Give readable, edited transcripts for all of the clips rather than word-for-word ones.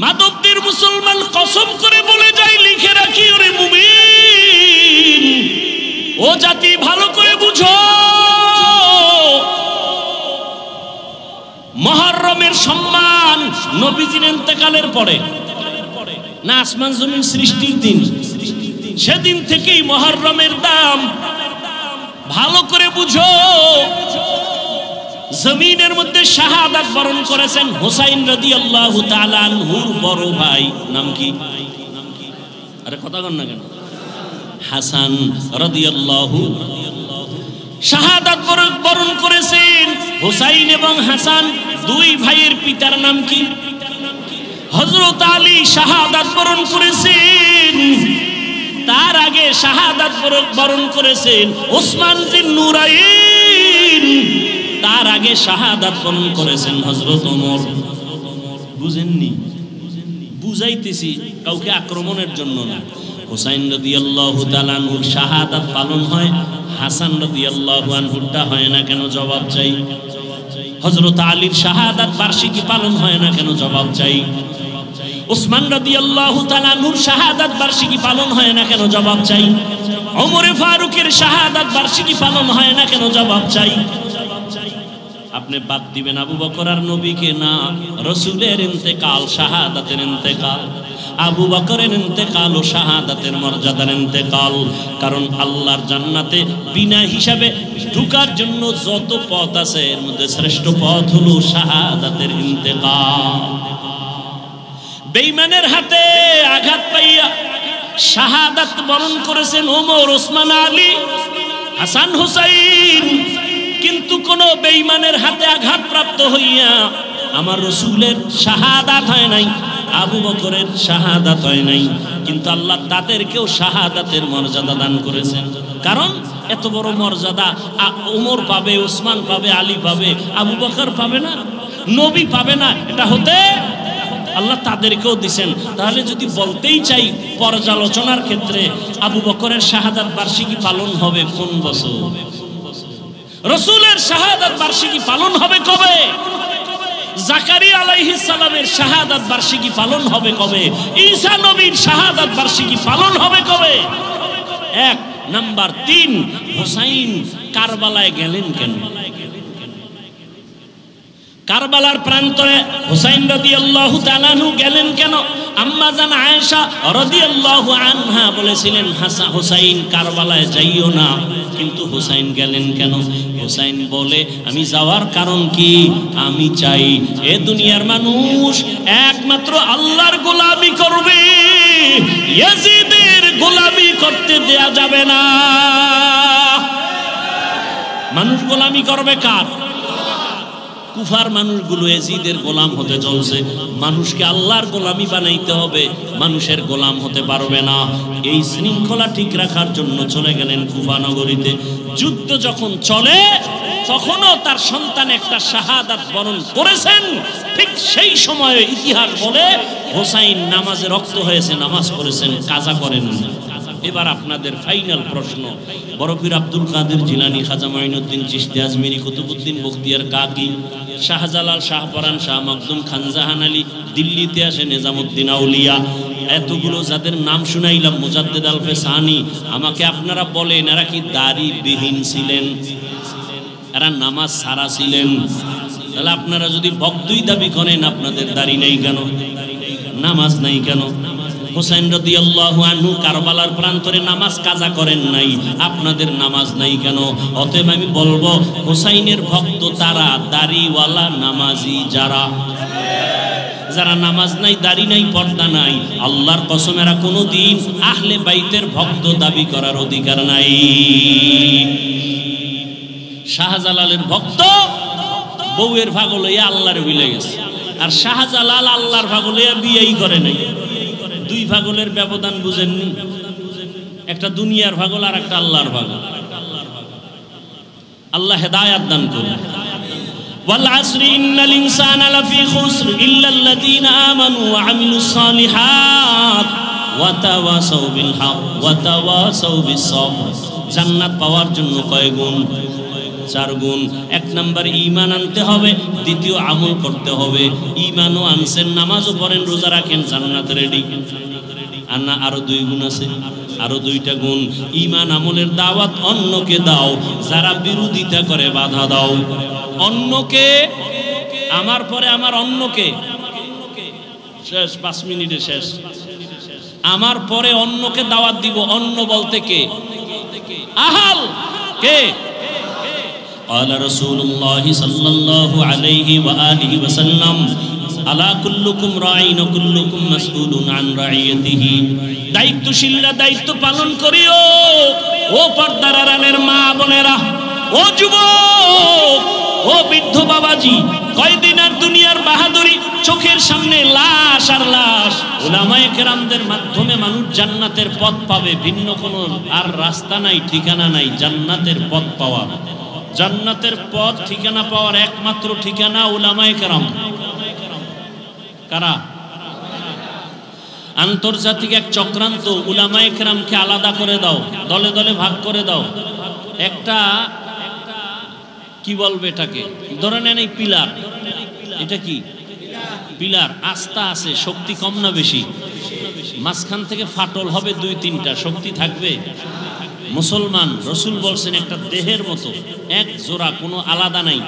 মাদকদের মুসলমান কসম করে বলে যায়, লিখে রাখি ওরে মুমিন, ও জাতি ভালো করে বুঝো, মুহররমের সম্মান নবীজির ইন্তেকালের পরে না, আসমান জমিন সৃষ্টির দিন, সেদিন থেকেই মুহররমের দাম ভালো করে বুঝো। জমিনের মধ্যে শাহাদাত বরণ করেছেন হুসাইন রাদিয়াল্লাহু তাআলা আনহুর বড় ভাই, নাম কি? আরে কথা কন না কেন? হাসান রাদিয়াল্লাহু শাহাদাত বরণ করেছেন। হুসাইন এবং হাসান দুই ভাইয়ের পিতার নাম কি? হযরত আলী শাহাদাত বরণ করেছেন। তার আগে শাহাদাত বরণ করেছেন ওসমান জিন নুরাইন। তার আগে শাহাদাত বরণ করেছেন হযরত ওমর। বুঝেননি? বুঝাইতেছি, কাউকে আক্রমণের জন্য না। হুসাইন রাদিয়াল্লাহু তাআলা আনহুর শাহাদাত পালন হয়, হাসান রাদিয়াল্লাহু আনহুরটা হয় না কেন? জবাব চাই। হযরত আলীর শাহাদাত বার্ষিকী পালন হয় না কেন? জবাব চাই। ওসমান রাদিয়াল্লাহু তাআলা আনহুর শাহাদাত বার্ষিকী পালন হয় না কেন? জবাব চাই। ওমর ফারুকের শাহাদাত বার্ষিকী পালন হয় না কেন? জবাব চাই। আপনি বাদ দিবেন আবু বকর আর নবীকে না, রাসূলের ইন্তেকাল, শাহাদাতের ইন্তেকাল। আবু বকরের ইন্তেকাল ও শাহাদাতের মর্যাদার ইন্তেকাল। কারণ আল্লাহর জান্নাতে বিনা হিসাবে ঢোকার জন্য যত পথ আছে, এর মধ্যে শ্রেষ্ঠ পথ হলো শাহাদাতের ইন্তেকাল। বেঈমানের হাতে আঘাত পাইয়া শাহাদাত বরণ করেছেন ওমর, ওসমান, আলী, হাসান, হুসাইন। কিন্তু কোন বেঈমানের হাতে আঘাতপ্রাপ্ত হইয়া আমার রাসূলের শাহাদাত হয় নাই, আবু বকরের শাহাদাত হয় নাই। কিন্তু আল্লাহ তাদেরকেও শাহাদাতের মর্যাদা দান করেছেন। কারণ এত বড় মর্যাদা ওমর পাবে, ওসমান পাবে, আলী পাবে, আবু বকর পাবে না, নবী পাবে না। এটা হতে আল্লাহ তাদেরকেও দিছেন। তাহলে যদি বলতেই চাই পর্যালোচনার ক্ষেত্রে, আবু বকরের শাহাদাত বার্ষিকী পালন হবে কোন বছর? রাসূলের শাহাদাত বার্ষিকী পালন হবে কবে? জাকারিয়া আলাইহিস সালামের শাহাদাত বার্ষিকী পালন হবে কবে? ঈসা নবীর শাহাদাত বার্ষিকী পালন হবে কবে? এক নাম্বার। 3, হুসাইন কারবালায় গেলেন কেন? কারবালার প্রান্তরে হুসাইন রাদিয়াল্লাহু তাআলা আনহু গেলেন কেন? আম্মা জান আয়েশা রাদিয়াল্লাহু আনহা বলেছিলেন, হুসাইন কারবালায় যাইও না। কিন্তু হুসাইন গেলেন কেন? হুসাইন বলে, আমি যাওয়ার কারণ কি? আমি চাই এ দুনিয়ার মানুষ একমাত্র আল্লাহর গোলামি করবে, ইয়াজিদের গোলামি করতে দেয়া যাবে না। মানুষ গোলামি করবে কার? কুফার মানুষগুলো ইয়াজিদের গোলাম হতে চলছে। মানুষকে আল্লাহর গোলামি বানাইতে হবে, মানুষের গোলাম হতে পারবে না। এই শৃঙ্খলা ঠিক রাখার জন্য চলে গেলেন কুফা নগরীতে। যুদ্ধ যখন চলে তখনও তার সন্তান একটা শাহাদাত বরণ করেছেন। ঠিক সেই সময়ে ইতিহাস বলে হুসাইন নামাজে রক্ত হয়েছে, নামাজ পড়েছেন, কাজা করেন। এবার আপনাদের ফাইনাল প্রশ্ন, বড় পীর আব্দুল কাদের জিলানী, খাজা মাইনুদ্দিন চিশতি আজমিরি, কুতুবউদ্দিন বখতিয়ার কাকি, শাহজালাল, শাহপরান, শাহ মখদুম, খানজাহান আলী, দিল্লিতে আসে নিজামুদ্দিন আউলিয়া, এতগুলো যাদের নাম শুনাইলাম, মুজাদ্দেদ আলফে সানি, আমাকে আপনারা বলেন এরা কি দাড়ি বিহীন ছিলেন? এরা নামাজ ছাড়া ছিলেন? তাহলে আপনারা যদি ভক্তই দাবি করেন, আপনাদের দাড়ি নেই কেন? নামাজ নাই কেন? হুসাইন রাদিয়াল্লাহু আনহু কারবালার প্রান্তরে নামাজ কাজা করেন নাই, আপনাদের নামাজ নাই কেন? অতএব আমি বলবো, হুসাইনের ভক্ত তারা, দাড়িওয়ালা নামাজি যারা নামাজ নাই, দাড়ি নাই, পর্দা নাই, আল্লাহর কসম এরা কোনোদিন আহলে বাইতের ভক্ত দাবি করার অধিকার নাই। শাহজালালের ভক্ত বউয়ের ভাগ লইয়া আল্লাহর ভুলে গেছে, আর শাহজালাল আল্লাহর ভাগ লইয়া বিয়েই করে নাই। দুই ভাগলের ব্যবধান বুঝেননি? একটা দুনিয়ার ভাগল আর একটা আল্লাহর ভাগল। আল্লাহ হেদায়েত দান করুন। ওয়াল আসরি ইন্নাল ইনসানা লাফি খুসর ইল্লাল্লাযীনা আমানু ওয়া আমিলুস সালিহাত ওয়া তাওয়াসাউ বিল হক ওয়া তাওয়াসাউ বিস সাবর। জান্নাত পাওয়ার জন্য কয় গুণ? 4 গুণ। 1 নাম্বার ঈমান আনতে হবে, দ্বিতীয় আমল করতে হবে। ঈমানও আনছেন, নামাজও পড়েন, রোজা রাখেন, জান্নাত রেডি। আর না আরো 2 গুণ আছে, আরো 2টা গুণ। ঈমান আমলের দাওয়াত অন্যকে দাও, যারা বিরোধিতা করে বাধা দাও। অন্যকে, আমার পরে আমার অন্যকে, শেষ 5 মিনিটে শেষ। আমার পরে অন্যকে দাওয়াত দিব। অন্য বলতে কে? আহাল কে? قال رسول الله صلى الله عليه وآله وسلم আলা কুল্লুকুম রাঈন ওয়া কুল্লুকুম মাসউলুন আন রাইয়াতিহি। দায়িত্বশীলরা দায়িত্ব পালন করিও। ও পর্দার আড়ালের মা বোনেরা, ও যুবক, ও বৃদ্ধ বাবাজি, কয়দিন আর দুনিয়ার বাহাদুরি, চোখের সামনে লাশ আর লাশ। উলামায়ে কেরামদের মাধ্যমে মানুষ জান্নাতের পথ পাবে, ভিন্ন কোনো আর রাস্তা নাই, ঠিকানা নাই জান্নাতের পথ পাওয়া। জান্নাতের পথ ঠিকানা পাওয়ার একমাত্র ঠিকানা উলামায়ে কেরাম। কারা? আন্তর্জাতিক এক চক্রান্ত। উলামায়ে কেরামকে আলাদা করে দাও, দলে দলে ভাগ করে দাও। একটা কি বলবে এটাকে, ধরে নেন এই পিলার, এটা কি পিলার, আস্থা আছে, শক্তি কম না বেশি? মাঝখান থেকে ফাটল হবে 2-3টা, শক্তি থাকবে? মুসলমান, রসুল বলছেন একটা দেহের মতো, এক জোড়া, কোনো আলাদা নাই,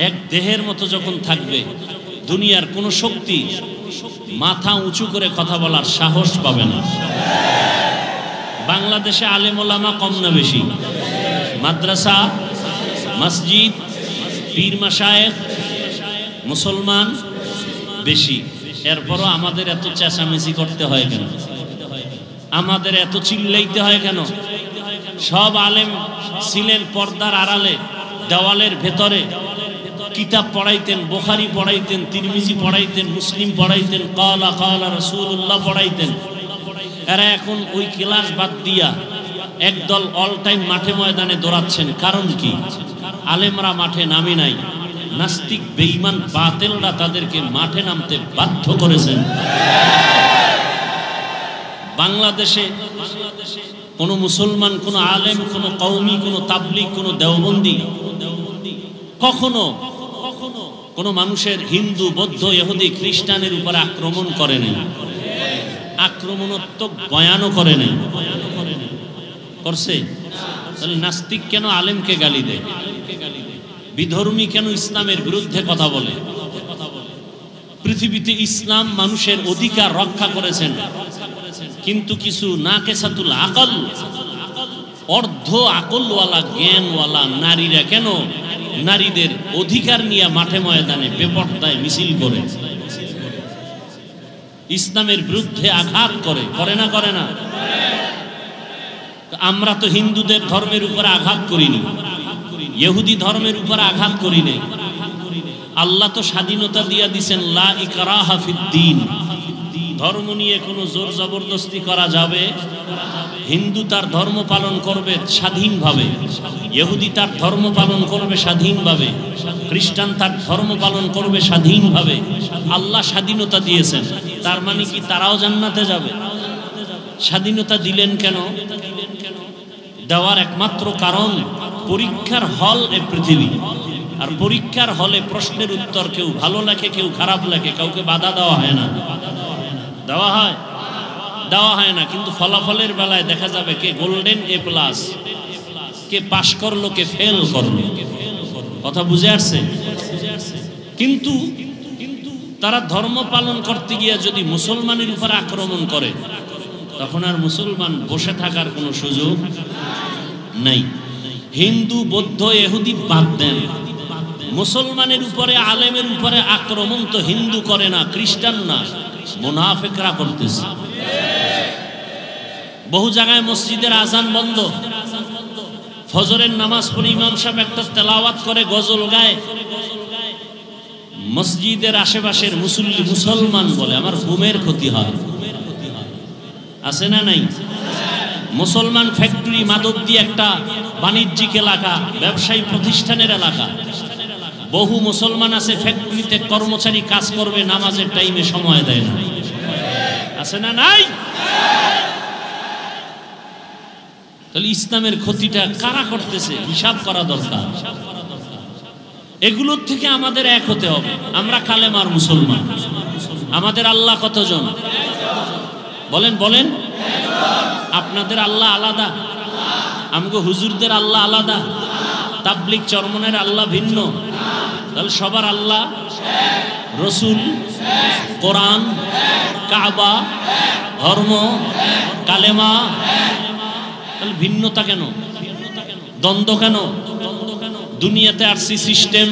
এক দেহের মতো যখন থাকবে, দুনিয়ার কোনো শক্তি মাথা উঁচু করে কথা বলার সাহস পাবে না। বাংলাদেশে আলেম ওলামা কম না বেশি? মাদ্রাসা, মসজিদ, পীর মাশায়েখ, মুসলমান বেশি। এরপরও আমাদের এত চেঁচামেচি করতে হয় কেন? আমাদের এত চিল্লাইতে হয় কেন? সব আলেম ছিলেন পর্দার আড়ালে, দেওয়ালের ভেতরে, কিতাব পড়াইতেন, বুখারী পড়াইতেন, তিরমিজি পড়াইতেন, মুসলিম পড়াইতেন, কালা কালা রাসূলুল্লাহ পড়াইতেন। এরা এখন ওই ক্লাস বাদ দিয়া একদল অল টাইম মাঠে ময়দানে দৌড়াচ্ছেন। কারণ কি? আলেমরা মাঠে নামে নাই, নাস্তিক বেঈমান বাতিলরা তাদেরকে মাঠে নামতে বাধ্য করেছেন। বাংলাদেশে কোনো মুসলমান, কোনো আলেম, কোনো কওমি, কোনো তাবলিগ, কোনো দেওবন্দি কখনো কোনো মানুষের হিন্দু, বৌদ্ধ, ইহুদি, খ্রিস্টানের উপর আক্রমণ করে নাই, আক্রমণাত্মক বয়ানও করে নাই। করছে? তাহলে নাস্তিক কেন আলেমকে গালি দেয়? বিধর্মী কেন ইসলামের বিরুদ্ধে কথা বলে? পৃথিবীতে ইসলাম মানুষের অধিকার রক্ষা করেছেন, কিন্তু কিছু নাকেসাতুল আকল, অর্ধ আকলওয়ালা, জ্ঞানওয়ালা নারীরা কেন নারীদের অধিকার নিয়ে মাঠে ময়দানে বেপরদায় মিছিল করে, ইসলামের বিরুদ্ধে আঘাত করে? করে না? করে না? আমরা তো হিন্দুদের ধর্মের উপর আঘাত করিনি, ইহুদি ধর্মের উপর আঘাত করি নাই। আল্লাহ তো স্বাধীনতা দিয়া দিয়েছেন, লা ইকরাহা ফিদ্দীন, ধর্ম নিয়ে কোনো জোর জবরদস্তি করা যাবে? হিন্দু তার ধর্ম পালন করবে স্বাধীনভাবে, ইহুদি তার ধর্ম পালন করবে স্বাধীনভাবে, খ্রিস্টান তার ধর্ম পালন করবে স্বাধীনভাবে। আল্লাহ স্বাধীনতা দিয়েছেন, তার মানে কি তারাও জান্নাতে যাবে? স্বাধীনতা দিলেন কেন? দেওয়ার একমাত্র কারণ, পরীক্ষার হল এ পৃথিবী, আর পরীক্ষার হলে প্রশ্নের উত্তর কেউ ভালো লেখে, কেউ খারাপ লেখে, কাউকে বাধা দেওয়া হয় না। দেওয়া হয়? দেওয়া হয় না। কিন্তু ফলাফলের বেলায় দেখা যাবে কে গোল্ডেন A+, কে পাশ করলো, কে ফেল করলো। কথা বুঝে আসছে? কিন্তু তারা ধর্ম পালন করতে গিয়ে যদি মুসলমানের উপর আক্রমণ করে, তখন আর মুসলমান বসে থাকার কোনো সুযোগ নাই। হিন্দু, বৌদ্ধ, ইহুদি বাদ দেন, মুসলমানের উপরে, আলেমের উপরে আক্রমণ তো হিন্দু করে না, খ্রিস্টান না, মুনাফিকরা করতেছে। বহু জায়গায় মসজিদের আজান বন্ধ, ফজরের নামাজ পড়ে ইমাম সাহেব একটা তেলাওয়াত করে, গজল গায়, মসজিদের আশেপাশের মুসলমান বলে আমার ঘুমের ক্ষতি হয়। আছে না নাই? মুসলমান ফ্যাক্টরি, মাদকদি একটা বাণিজ্যিক এলাকা, ব্যবসায়ী প্রতিষ্ঠানের এলাকা, বহু মুসলমান আছে ফ্যাক্টরিতে কর্মচারী কাজ করবে, নামাজের টাইমে সময় দেয় না। আছে না নাই? তাহলে ইসলামের ক্ষতিটা কারা করতেছে হিসাব করা দরকার। এগুলোর থেকে আমাদের এক হতে হবে। আমরা কালেমার মুসলমান। আমাদের আল্লাহ কতজন বলেন বলেন? আপনাদের আল্লাহ আলাদা, আমগো হুজুরদের আল্লাহ আলাদা, তাবলিগ চরমনের আল্লাহ ভিন্ন। তাহলে সবার আল্লাহ, রসুল, কোরআন, কাবা, ধর্ম, কালেমা, তাহলে ভিন্নতা কেন? দ্বন্দ্ব কেন? দুনিয়াতে আরসি সিস্টেম,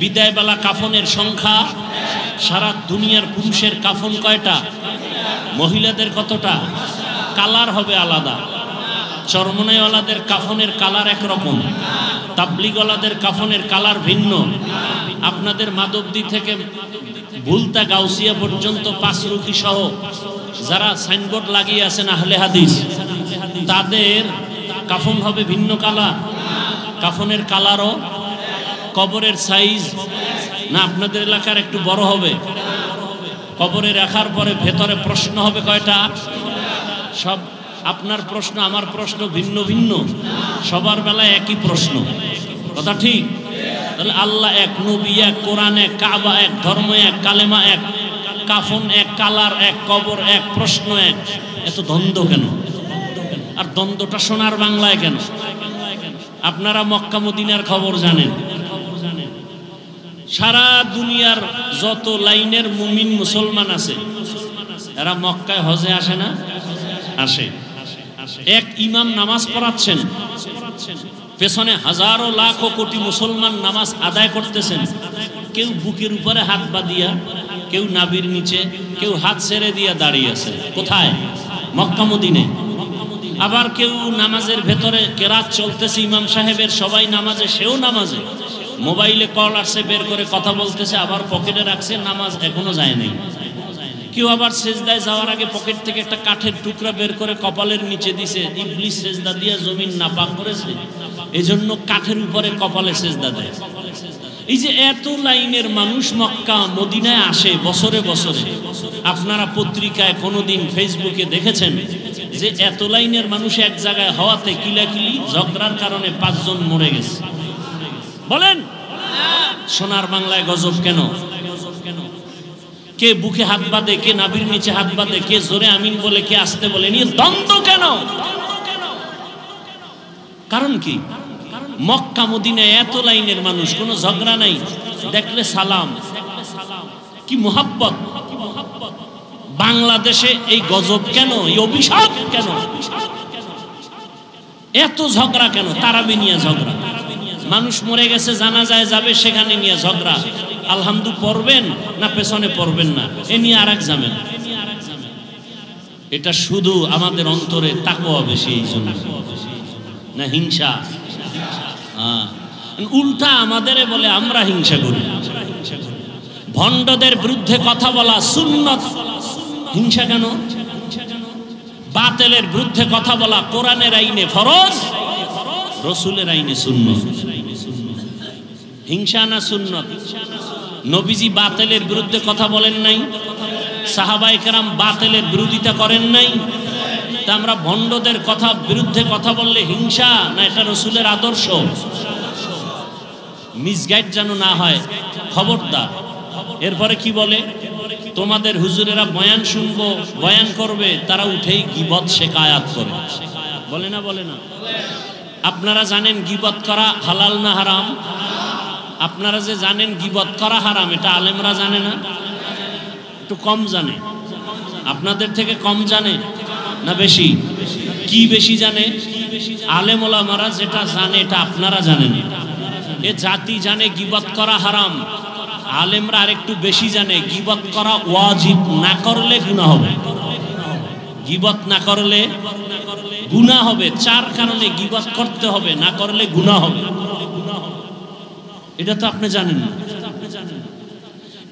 বিদায়বেলা কাফনের সংখ্যা, সারা দুনিয়ার পুরুষের কাফন কয়টা, মহিলাদের কতটা, কালার হবে আলাদা। চরমনাইওয়ালাদের কাফনের কালার একরকম, তাবলিগওয়ালাদের কাফনের কালার ভিন্ন। আপনাদের মাধবদী থেকে ভুলতা গাউসিয়া পর্যন্ত পাঁচরুখি সহ যারা সাইনবোর্ড লাগিয়ে আছেন আহলে হাদিস, তাদের কাফন হবে ভিন্ন কালার। কাফনের কালারও, কবরের সাইজ না আপনাদের এলাকার একটু বড় হবে? কবরে রাখার পরে ভেতরে প্রশ্ন হবে কয়টা? সব আপনার প্রশ্ন আমার প্রশ্ন ভিন্ন ভিন্ন, সবার বেলায় একই প্রশ্ন। কথা ঠিক? তাহলে আল্লাহ এক, নবী এক, কোরআন এক, কাবা এক, ধর্ম এক, কালেমা এক, কাফন এক, কালার এক, কবর এক, প্রশ্ন এক। এত দ্বন্দ্ব কেন? আর দ্বন্দ্বটা সোনার বাংলায় কেন? আপনারা মক্কা মদিনার খবর জানেন। সারা দুনিয়ার যত লাইনের মুমিন মুসলমান আছে এরা মক্কায় হজে আসে না? আসে। এক ইমাম নামাজ পড়াচ্ছেন, পেছনে হাজারো লাখ কোটি মুসলমান নামাজ আদায় করতেছেন। কেউ বুকের উপরে হাত বাঁধিয়া, কেউ নাভির নিচে, কেউ হাত ছেড়ে দিয়া দাঁড়িয়ে আছে। কোথায়? মক্কা মদিনে। আবার কেউ নামাজের ভেতরে কেরাত চলতেছে ইমাম সাহেবের, সবাই নামাজে, সেও নামাজে। মোবাইলে কল আসছে, বের করে কথা বলতেছে, আবার পকেটে রাখছে, নামাজ এখনো যায় নাই। কেউ আবার সেজদায় যাওয়ার আগে পকেট থেকে একটা কাঠের টুকরা বের করে কপালের নিচে দিছে। ইবলিস সেজদা দিয়া জমিন নাপাক করেছে, এজন্য কাঠের উপরে কপালে সেজদা দেয়। এই যে এত লাইনের মানুষ মক্কা মদিনায় আসে বছরে বছরে, আপনারা পত্রিকায় কোনোদিন ফেসবুকে দেখেছেন যে এত লাইনের মানুষ এক জায়গায় হওয়াতে কিলাকিলি ঝগড়ার কারণে 5 জন মরে গেছে? বলেন সোনার বাংলায় গজব কেন? কে বুকে হাত বাঁধে, কে নাভির নিচে হাত বাঁধে, কে জোরে আমিন বলে, কে আসতে বলে, নিয়ে দ্বন্দ্ব কেন? কারণ কি? মক্কা মদিনায় এত লাইনের মানুষ, কোনো ঝগড়া নাই, দেখলে সালাম, কি মোহাব্বত। বাংলাদেশে এই গজব কেন? এই অভিশাপ কেন? এত ঝগড়া কেন? তারাবি নিয়ে ঝগড়া, মানুষ মরে গেছে জানাজায় যাবে, সেখানে নিয়ে ঝগড়া। আলহামদু পড়বেন না পেছনে পড়বেন না, এ নিয়ে আরেক ঝামেলা। এটা শুধু আমাদের অন্তরে তাকওয়া বেশি, এই জন্য না হিংসা। উল্টা আমাদের বলে আমরা হিংসা করি। ভণ্ডদের বিরুদ্ধে কথা বলা সুন্নত, হিংসা কেন? বাতিলের বিরুদ্ধে কথা বলা কোরআনের আইনে ফরজ, রসুলের আইনে সুন্নত। হিংসা না সুন্নত? নবীজি বাতিলের বিরুদ্ধে কথা বলেন নাই, সাহাবায়ে কেরাম বাতিলের বিরোধিতা করেন নাই। তা আমরা ভণ্ডদের কথা বিরুদ্ধে কথা বললে হিংসা না এটা রসুলের আদর্শ? মিসগাইড যেন না হয়, খবরদার। এরপরে কি বলে? তোমাদের হুজুরেরা বয়ান শুনবো, বয়ান করবে, তারা উঠেই গীবত শিকায়াত করে। বলে না? বলে না? আপনারা জানেন গীবত করা হালাল না হারাম? আপনারা যে জানেন গীবত করা হারাম, এটা আলেমরা জানে না? একটু কম জানে, আপনাদের থেকে কম জানে না বেশি? কি বেশি জানে? আলেম ওলামারা যেটা জানে এটা আপনারা জানেন। এ জাতি জানে গীবত করা হারাম, আলেমরা আরেকটু বেশি জানে গীবত করা ওয়াজিব, না করলে গুনাহ হবে। গীবত না করলে গুনাহ হবে। 4 কারণে গীবত করতে হবে, না করলে গুনাহ হবে। এটা তো আপনি জানেন না।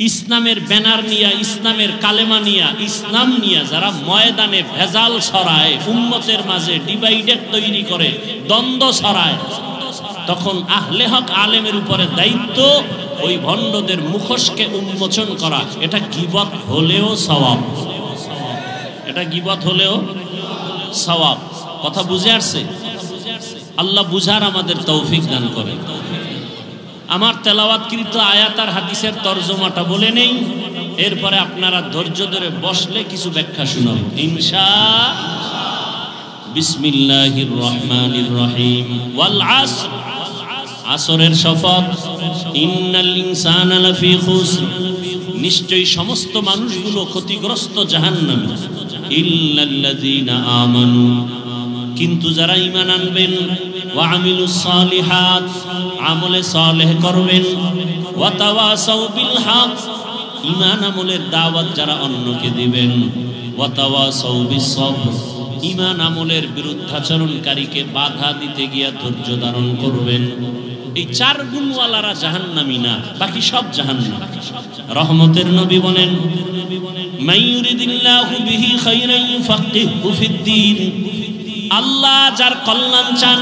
ইসলামের ব্যানার নিয়া, ইসলামের কালেমা নিয়া, ইসলাম নিয়া যারা ময়দানে ভেজাল ছড়ায়, উম্মতের মাঝে ডিভাইডেড তৈরি করে, দ্বন্দ্ব ছড়ায়, তখন আহলে হক আলেমের উপরে দায়িত্ব ওই ভণ্ডদের মুখোশকে উন্মোচন করা। এটা গীবত হলেও সওয়াব, এটা গীবত হলেও সওয়াব। কথা বুঝে আসছে? আল্লাহ বুঝার আমাদের তৌফিক দান করেন। আমার তেলাওয়াতকৃত আয়াত আর হাদিসের তরজমাটা বলে নেই, এরপরে আপনারা ধৈর্য ধরে বসলে কিছু ব্যাখ্যা শুনাব ইনশাআল্লাহ। বিসমিল্লাহির রহমানির রহিম। ওয়াল আসর, আসরের শপথ। ইন্নাল ইনসানা লাফি খুসর, নিশ্চয়ই সমস্ত মানুষগুলো ক্ষতিগ্রস্ত জাহান্নামে। ইল্লাল্লাযীনা আমানু, কিন্তু যারা ঈমান আনবেন, ওয়া আমিলুস সালিহাত, আমলে সালেহ করবেন, ওয়া তাওয়াসাউ বিল হক, ঈমান আমলের দাওয়াত যারা অন্যকে দিবেন, ওয়া তাওয়াসাউ বিস সবর, ঈমান আমলের বিরুদ্ধাচরণকারীকে বাধা দিতে গিয়া ধৈর্য ধারণ করবেন। এই চার গুণওয়ালারা জাহান্নামী না, বাকি সব জাহান্নামী। রহমতের নবী বলেন, মাইয়ুরিদিল্লাহু বিহি খাইরান ইউফাক্কিহু ফিদ্দীন, আল্লাহ যার কল্যাণ চান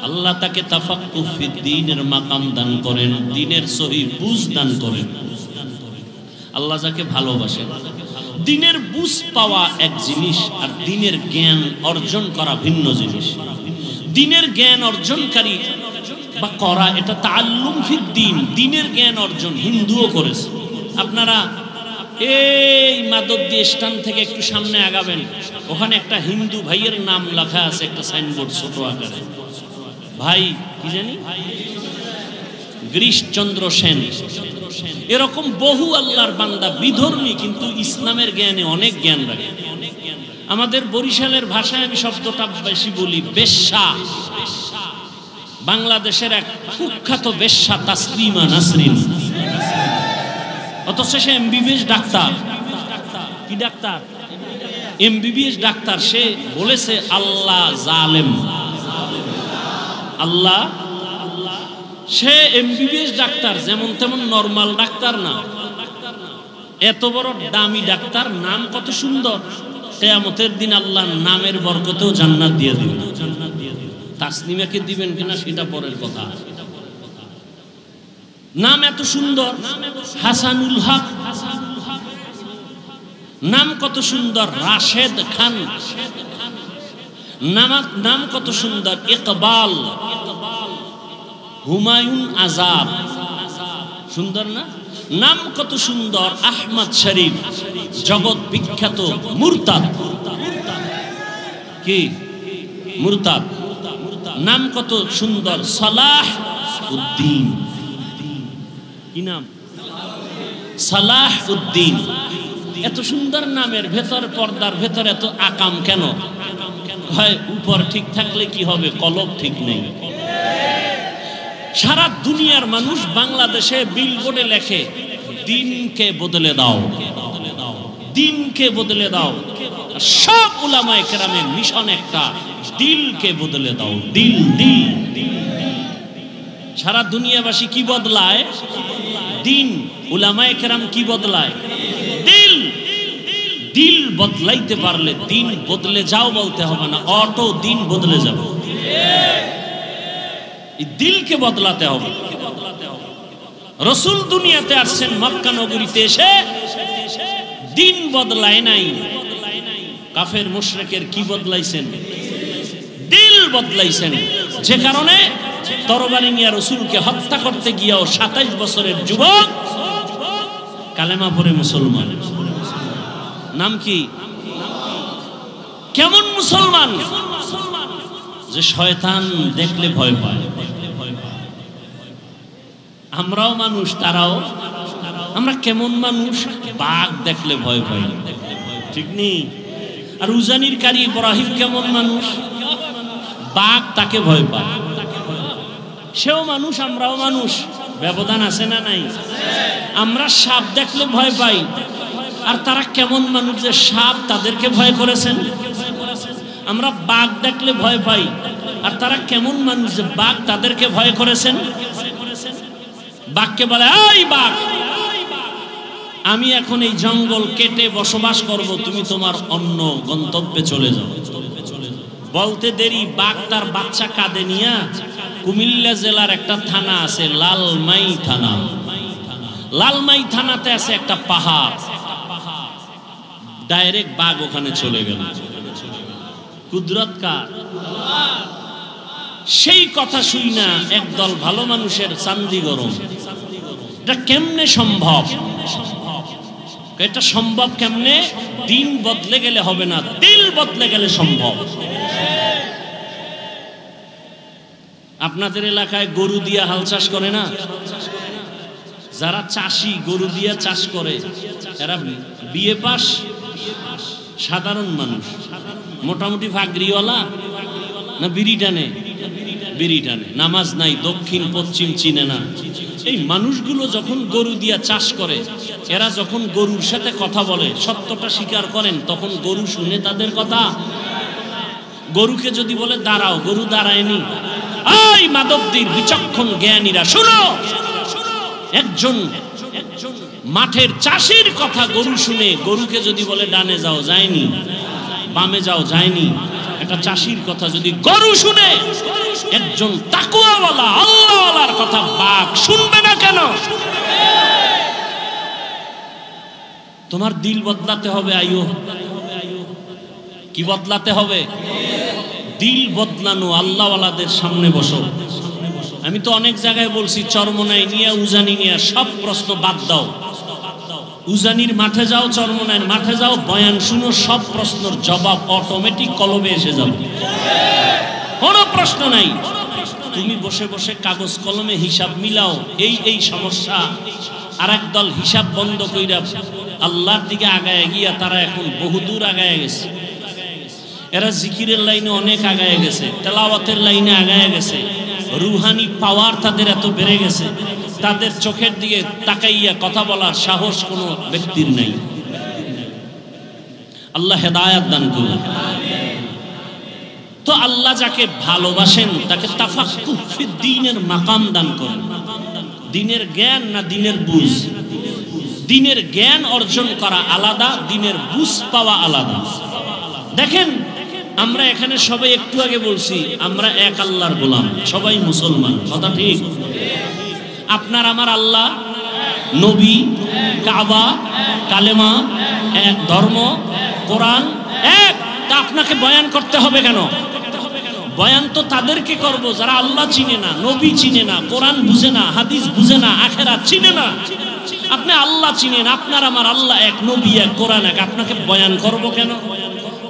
আল্লাহ তাকে তাফাক্কুহ ফিদ্দীনের মাকাম দান করেন, দ্বীনের সহিহ বুঝ দান করেন। আল্লাহ যাকে ভালোবাসেন। দ্বীনের বুঝ পাওয়া এক জিনিস, আর দ্বীনের জ্ঞান অর্জন করা ভিন্ন জিনিস। দ্বীনের জ্ঞান অর্জনকারী বা করা, এটা তাআল্লুম ফিদ্দীন, দ্বীনের জ্ঞান অর্জন হিন্দুও করেছে। আপনারা এই মাদবদী স্ট্যান্ড থেকে একটু সামনে আগাবেন, ওখানে একটা হিন্দু ভাইয়ের নাম লেখা আছে, একটা সাইনবোর্ড ছোট আকারে। ভাই কি জানি, গিরিশচন্দ্র সেন। এরকম বহু আল্লাহর বান্দা বিধর্মী, কিন্তু ইসলামের জ্ঞানে অনেক জ্ঞান রাখে। আমাদের বরিশালের ভাষায় আমি শব্দটা বেশি বলি, বেশ্যা। বাংলাদেশের এক কুখ্যাত বেশ্যা তাসলিমা নাসরিন, অথচ সে এমবিবিএস ডাক্তার। কি ডাক্তার? MBBS doctor. সে বলেছে আল্লাহ জালেম। আল্লাহ, সে এমবিবিএস ডাক্তার, যেমন তেমন নরমাল ডাক্তার না, এত বড় দামি ডাক্তার। নাম কত সুন্দর। কিয়ামতের দিন আল্লাহ নামের বরকতেও জান্নাত দিয়ে দিবেন। তাসলিমাকে দিবেন কিনা সেটা পরের কথা। নাম এত সুন্দর, হাসানুল হক, নাম কত সুন্দর। রাশেদ খান, নাম কত সুন্দর। ইকবাল, হুমায়ুন আজাদ, সুন্দর না? নাম কত সুন্দর। আহমদ শরীফ, জগৎ বিখ্যাত মুরতাদ। কি মুরতাদ? নাম কত সুন্দর। সালাহ উদ্দিন, কি নাম? সালাহ উদ্দিন। এত সুন্দর নামের ভেতর, পর্দার ভেতর এত আকাম কেন? হয় উপর ঠিক থাকলে কি হবে, কলব ঠিক নেই। সারা দুনিয়ার মানুষ বাংলাদেশে বিলবোর্ডে লেখে, দিনকে বদলে দাও, দিনকে বদলে দাও। সব উলামায়ে কেরামের মিশন একটা, দিলকে বদলে দাও। দিল, দিল। সারা দুনিয়াবাসী কি বদলায়? দিন। উলামায়ে কেরাম কি বদলায়? দিল। দিল বদলাইতে পারলে দিন বদলে যাও বলতে হবে না, অটো দিন বদলে যাবে। এই দিলকে বদলাতে হবে। রাসূল দুনিয়াতে আসছেন মক্কা নগরীতে এসে, দিন বদলায় নাই। কাফের মুশরিকের কি বদলাইছেন? দিল বদলাইছেন। যে কারণে তরবারি নিয়ে রাসূলকে হত্যা করতে গিয়েও 27 বছরের যুবক কালেমা পড়ে মুসলমান। নাম কি? কেমন মুসলমান? যে শয়তান দেখলে ভয় পায়। আমরাও মানুষ, তারাও। আমরা কেমন মানুষ? বাঘ দেখলে ভয় পাই, ঠিক নেই? আর উজানির কারি ইব্রাহিম কেমন মানুষ? বাঘ তাকে ভয় পায়। সেও মানুষ, আমরাও মানুষ। ব্যবধান আছে না নাই? আমরা সাপ দেখলে ভয় পাই, আর তারা কেমন মানুষ যে সাপ তাদেরকে ভয় করেছেন। আমরা বাঘ দেখলে ভয় পাই, আর তারা কেমন মানুষ যে বাঘ তাদেরকে ভয় করেছেন। বাঘকে বলে, এই বাঘ, আমি এখন এই জঙ্গল কেটে বসবাস করব, তুমি তোমার অন্য গন্তব্যে চলে যাও। বলতে দেরি, বাঘ তার বাচ্চা কাঁধে নিয়ে কুমিল্লা জেলার একটা থানা আছে, লালমাই থানা। লালমাই থানাতে আছে একটা পাহাড়, ডাইরেক্ট বাঘ ওখানে চলে গেল। কুদরত কার? সেই কথা শুই না একদল ভালো মানুষের চান্দি গরম। এটা কেমনে সম্ভব? এটা সম্ভব কেমনে? দিন বদলে গেলে হবে না, দিল বদলে গেলে সম্ভব। আপনাদের এলাকায় গরু দিয়া হাল চাষ করে না? যারা চাষি গরু দিয়া চাষ করে এরা বিয়ে পাস সাধারণ মানুষ, মোটামুটি ফাগরিওয়ালা না বিড়ি টানে? বিড়ি টানে, নামাজ নাই, দক্ষিণ পশ্চিম চিনে না। এই মানুষগুলো যখন গরু দিয়া চাষ করে, এরা যখন গরুর সাথে কথা বলে, সত্যটা স্বীকার করেন, তখন গরু শুনে তাদের কথা? গরুকে যদি বলে দাঁড়াও, গরু দাঁড়ায়নি। এই মাদকদের বিচক্ষণ জ্ঞানীরা শুনো, একজন মাঠের চাষির কথা গরু শুনে, গরুকে যদি বলে ডানে যাও যায়নি, বামে যাও যায়নি। একটা চাষির কথা যদি গরু শুনে, একজন তাকওয়াওয়ালা আল্লাহওয়ালার কথা বাঘ শুনবে না কেন? তোমার দিল বদলাতে হবে। আইয়ো, কি বদলাতে হবে? দিল বদলানো। আল্লাহওয়ালাদের সামনে বসো। আমি তো অনেক জায়গায় বলছি, চরমনাই নিয়ে উজানি নিয়ে সব প্রশ্ন বাদ দাও। উজানির মাঠে যাও, চরমনাইয়ের মাঠে যাও, বয়ান শুনো, সব প্রশ্নের জবাব অটোমেটিক কলমে এসে যাবে, কোনো প্রশ্ন নাই। তুমি বসে বসে কাগজ কলমে হিসাব মিলাও, এই সমস্যা। আর একদল হিসাব বন্ধ কইরা আল্লাহর দিকে আগায় গিয়া তারা এখন বহুদূর আগায় গেছে। এরা জিকিরের লাইনে অনেক আগায় গেছে, তেলাওয়াতের লাইনে আগায় গেছে, রুহানি পাওয়ার তাদের এত বেড়ে গেছে, তাদের চোখের দিকে তাকাইয়া কথা বলার সাহস কোনো ব্যক্তির নাই। আল্লাহ হেদায়াত দান করুন। তো আল্লাহ যাকে ভালোবাসেন তাকে তাফাক্কুহ ফিদ দ্বীনের মাকাম দান করেন। দ্বীনের জ্ঞান না দ্বীনের বুঝ? দ্বীনের জ্ঞান অর্জন করা আলাদা, দ্বীনের বুঝ পাওয়া আলাদা। দেখেন, আমরা এখানে সবাই একটু আগে বলছি আমরা এক আল্লাহর গোলাম, সবাই মুসলমান, কথা ঠিক? আপনার আমার আল্লাহ, নবী, কাবা, কালেমা, এক ধর্ম, কোরআন এক। তা আপনাকে বয়ান করতে হবে কেন? বয়ান তো তাদেরকে করব যারা আল্লাহ চিনে না, নবী চিনে না, কোরআন বুঝে না, হাদিস বুঝে না, আখিরাত চিনে না। আপনি আল্লাহ চিনেন, আপনার আমার আল্লাহ এক, নবী এক, কোরআন এক। আপনাকে বয়ান করব কেন?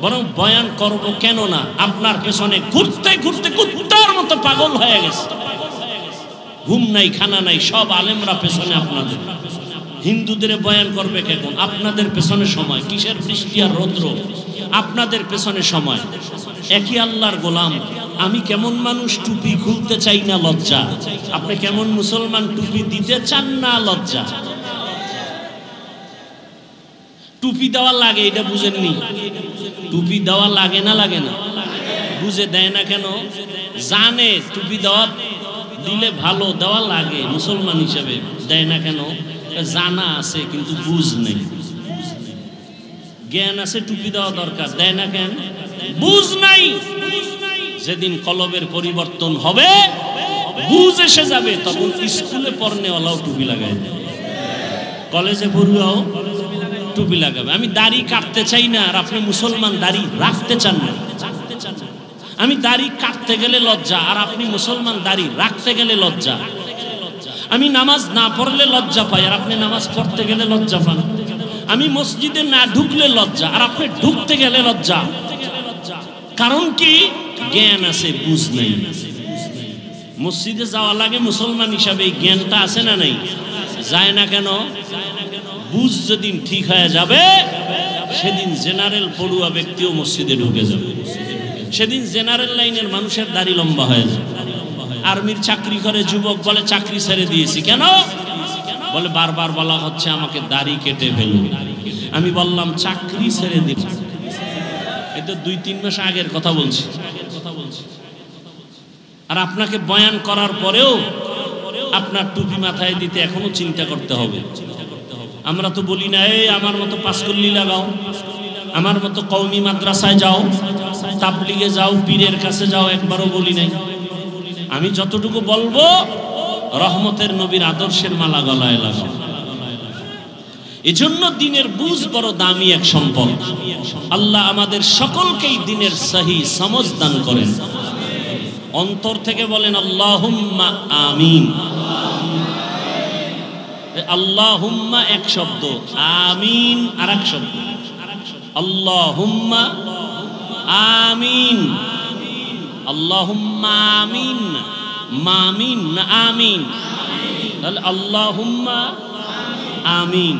বরং বয়ান করব কেন না, আপনার পেছনে ঘুরতে ঘুরতে কুত্তার মতো পাগল হয়ে গেছে, ঘুম নাই, খানা নাই, সব আলেমরা পেছনে আপনাদের। হিন্দুদের বয়ান করবে কেন? আপনাদের পেছনে সময়। কিসের বৃষ্টি আর রৌদ্র? আপনাদের পেছনে সময়। একই আল্লাহর গোলাম। আমি কেমন মানুষ, টুপি খুলতে চাই না, লজ্জা। আপনি কেমন মুসলমান, টুপি দিতে চান না, লজ্জা। টুপি দেওয়া লাগে, এটা বুঝেননি? টুপি দেওয়া লাগে না, লাগে না? বুঝে দেয় না কেন? জানে টুপি দেওয়া দিলে ভালো, দেওয়া লাগে, মুসলমান হিসেবে দেয় না কেন? জানা আছে কিন্তু বুঝ নেই। জ্ঞান আছে, টুপি দেওয়া দরকার, দেয় না কেন? বুঝ নাই। যেদিন কলবের পরিবর্তন হবে, বুঝ এসে যাবে, তখন স্কুলে পড়নেওয়ালাও টুপি লাগায়, কলেজে পড়ুয়াও টুপি লাগাবে। আমি দাড়ি কাটতে চাই না, আর আপনি মুসলমান দাড়ি রাখতে চান না। আমি দাড়ি কাটতে গেলে লজ্জা, আর আপনি মুসলমান দাড়ি রাখতে গেলে লজ্জা। আমি নামাজ না পড়লে লজ্জা পাই, আর আপনি নামাজ পড়তে গেলে লজ্জা পান। আমি মসজিদে না ঢুকলে লজ্জা, আর আপনি ঢুকতে গেলে লজ্জা। কারণ কি? জ্ঞান আছে, বুঝ নেই। মসজিদে যাওয়া লাগে মুসলমান হিসাবে, জ্ঞানটা আছে না নাই? যায় না কেন? বুঝ যেদিন ঠিক হয়ে যাবে, সেদিন জেনারেল পড়ুয়া ব্যক্তিও মসজিদে ঢুকে যাবে। সেদিন জেনারেল লাইনের মানুষের দাড়ি লম্বা হয়ে যাবে। আর্মির চাকরি করে যুবক বলে চাকরি ছেড়ে দিয়েছি। কেন? বলে বারবার বলা হচ্ছে আমাকে দাড়ি কেটে ফেলুন। আমি বললাম চাকরি ছেড়ে দিন। এটা 2-3 মাস আগের কথা বলছি। আর আপনাকে বয়ান করার পরেও আপনার টুপি মাথায় দিতে এখনো চিন্তা করতে হবে। আমরা তো বলি না, এই আমার মতো পাঁচকল্লি লাগাও, আমার মতো কওমি মাদ্রাসায় যাও, তাবলিগে যাও, পীরের কাছে যাও, একবারও বলি নাই। আমি যতটুকু বলবো, রহমতের নবীর আদর্শের মালা গলায় লাগাও। এজন্য দ্বীনের বুঝ বড় দামি এক সম্পদ। আল্লাহ আমাদের সকলকেই দিনের সহি সমঝ দান করেন। অন্তর থেকে বলেন আল্লাহুম্মা আমিন। আল্লাহুম্মা এক শব্দ, আমিন আর এক শব্দ। আল্লাহুম্মা আমিন, আল্লাহুম্মা আমিন, মামিন না আমিন। তাহলে আল্লাহুম্মা আমিন,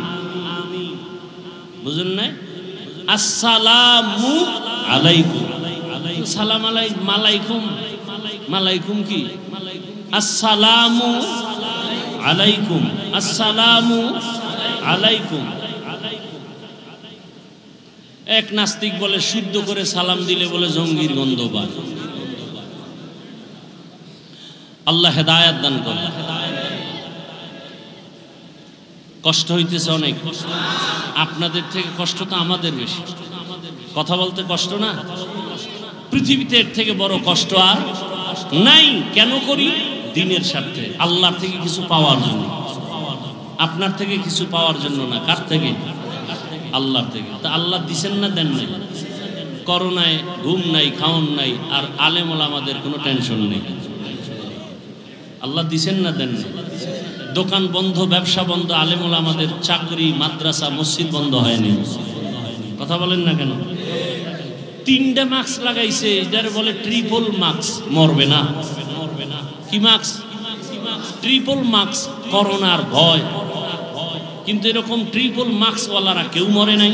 বুঝলেন না? আসসালামু আলাইকুম, সালাম আলাইকুম, মালাইকুম, মালাইকুম কি? আসসালামু আলাইকুম, আসসালামু আলাইকুম। এক নাস্তিক বলে শুদ্ধ করে সালাম দিলে বলে জঙ্গির গন্ধ পায়। আল্লাহ হেদায়েত দান করে। কষ্ট হইতেছে অনেক, আপনাদের থেকে কষ্ট তো আমাদের বেশি। কথা বলতে কষ্ট না? পৃথিবীতে এর থেকে বড় কষ্ট আর নাই। কেন করি? দিনের স্বার্থে, আল্লাহর থেকে কিছু পাওয়ার জন্য। আপনার থেকে কিছু পাওয়ার জন্য না। কার থেকে? আল্লাহর থেকে। তা আল্লাহ দিছেন না দেন নাই? করোনায় ঘুম নাই, খাওন নাই, আর আলেম ওলামাদের কোনো টেনশন নেই। আল্লাহ দিছেন না দেন নাই? দোকান বন্ধ, ব্যবসা বন্ধ, আলেম ওলামাদের চাকরি, মাদ্রাসা, মসজিদ বন্ধ হয়নি। কথা বলেন না কেন? 3টে মাস্ক লাগাইছে, এটার বলে ট্রিপল মাস্ক। মরবে না। কি মাস্ক? ট্রিপল মাস্ক, করোনার ভয়। কিন্তু এরকম ট্রিপল মাস্কওয়ালারা কেউ মরে নাই।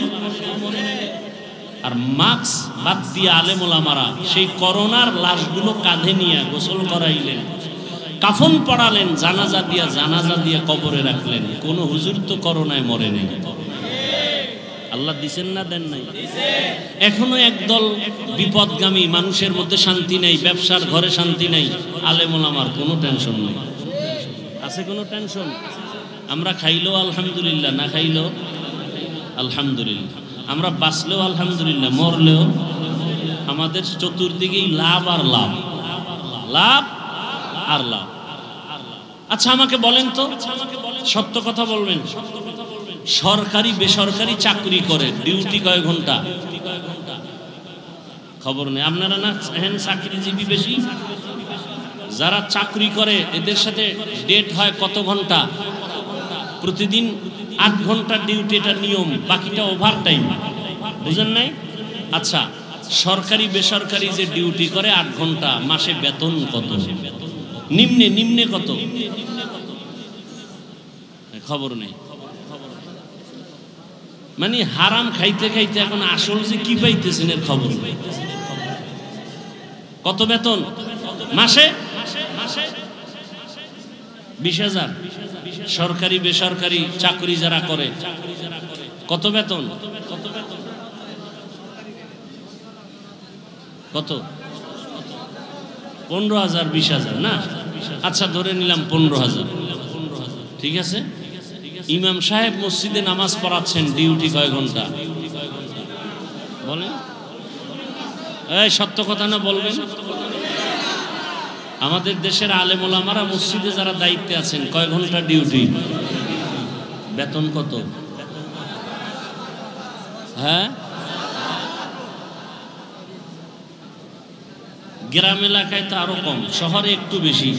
আর মাস্ক বাদ দিয়ে আলেম ওলামারা সেই করোনার লাশগুলো কাঁধে নিয়ে গোসল করাইলেন, কাফন পড়ালেন, জানাজা দিয়ে কবরে রাখলেন। কোন হুজুর তো করোনায় মরে নেই। আল্লাহ দিছেন না দেন নাই? এখনো একদল বিপদগামী মানুষের মধ্যে শান্তি নেই, ব্যবসার ঘরে শান্তি নেই। আলেম ওলামার কোনো টেনশন নেই। আছে কোনো টেনশন? আমরা খাইলেও আলহামদুলিল্লাহ, না খাইলেও আলহামদুলিল্লাহ। আমরা বাঁচলেও আলহামদুলিল্লাহ, মরলেও আমাদের চতুর্দিকেই লাভ আর লাভ, লাভ আর লাভ। আচ্ছা আমাকে বলেন তো, সত্য কথা বলবেন, সরকারি বেসরকারি চাকরি করে ডিউটি কয় ঘন্টা? খবর নেই। আপনারা না হেন চাকরিজীবী বেশি? যারা চাকরি করে এদের সাথে ডেট হয় কত ঘন্টা? প্রতিদিন 8 ঘন্টা ডিউটি, এটা নিয়ম, বাকিটা ওভার টাইম। বুঝেন নাই? আচ্ছা সরকারি বেসরকারি যে ডিউটি করে 8 ঘন্টা, মাসে বেতন কত? নিম্নে কত? খবর নেই। মানে হারাম খাইতে খাইতে এখন আসল যে কি পাইতেছেন এর খবর নেই। কত বেতন মাসে? 20,000। সরকারি বেসরকারি চাকরি যারা করে কত বেতন? কত? 15,000, 20,000 না? আচ্ছা ধরে নিলাম 15,000। ঠিক আছে। ইমাম সাহেব মসজিদে নামাজ পড়াচ্ছেন, ডিউটি কয় ঘন্টা বলেন? এই সত্য কথা না বলবেন? আমাদের দেশের আলেম ওলামারা মসজিদে যারা দায়িত্বে আছেন কয় ঘন্টা ডিউটি? বেতন কত? হ্যাঁ, গ্রাম এলাকায় তো আরো কম, শহরে একটু বেশি।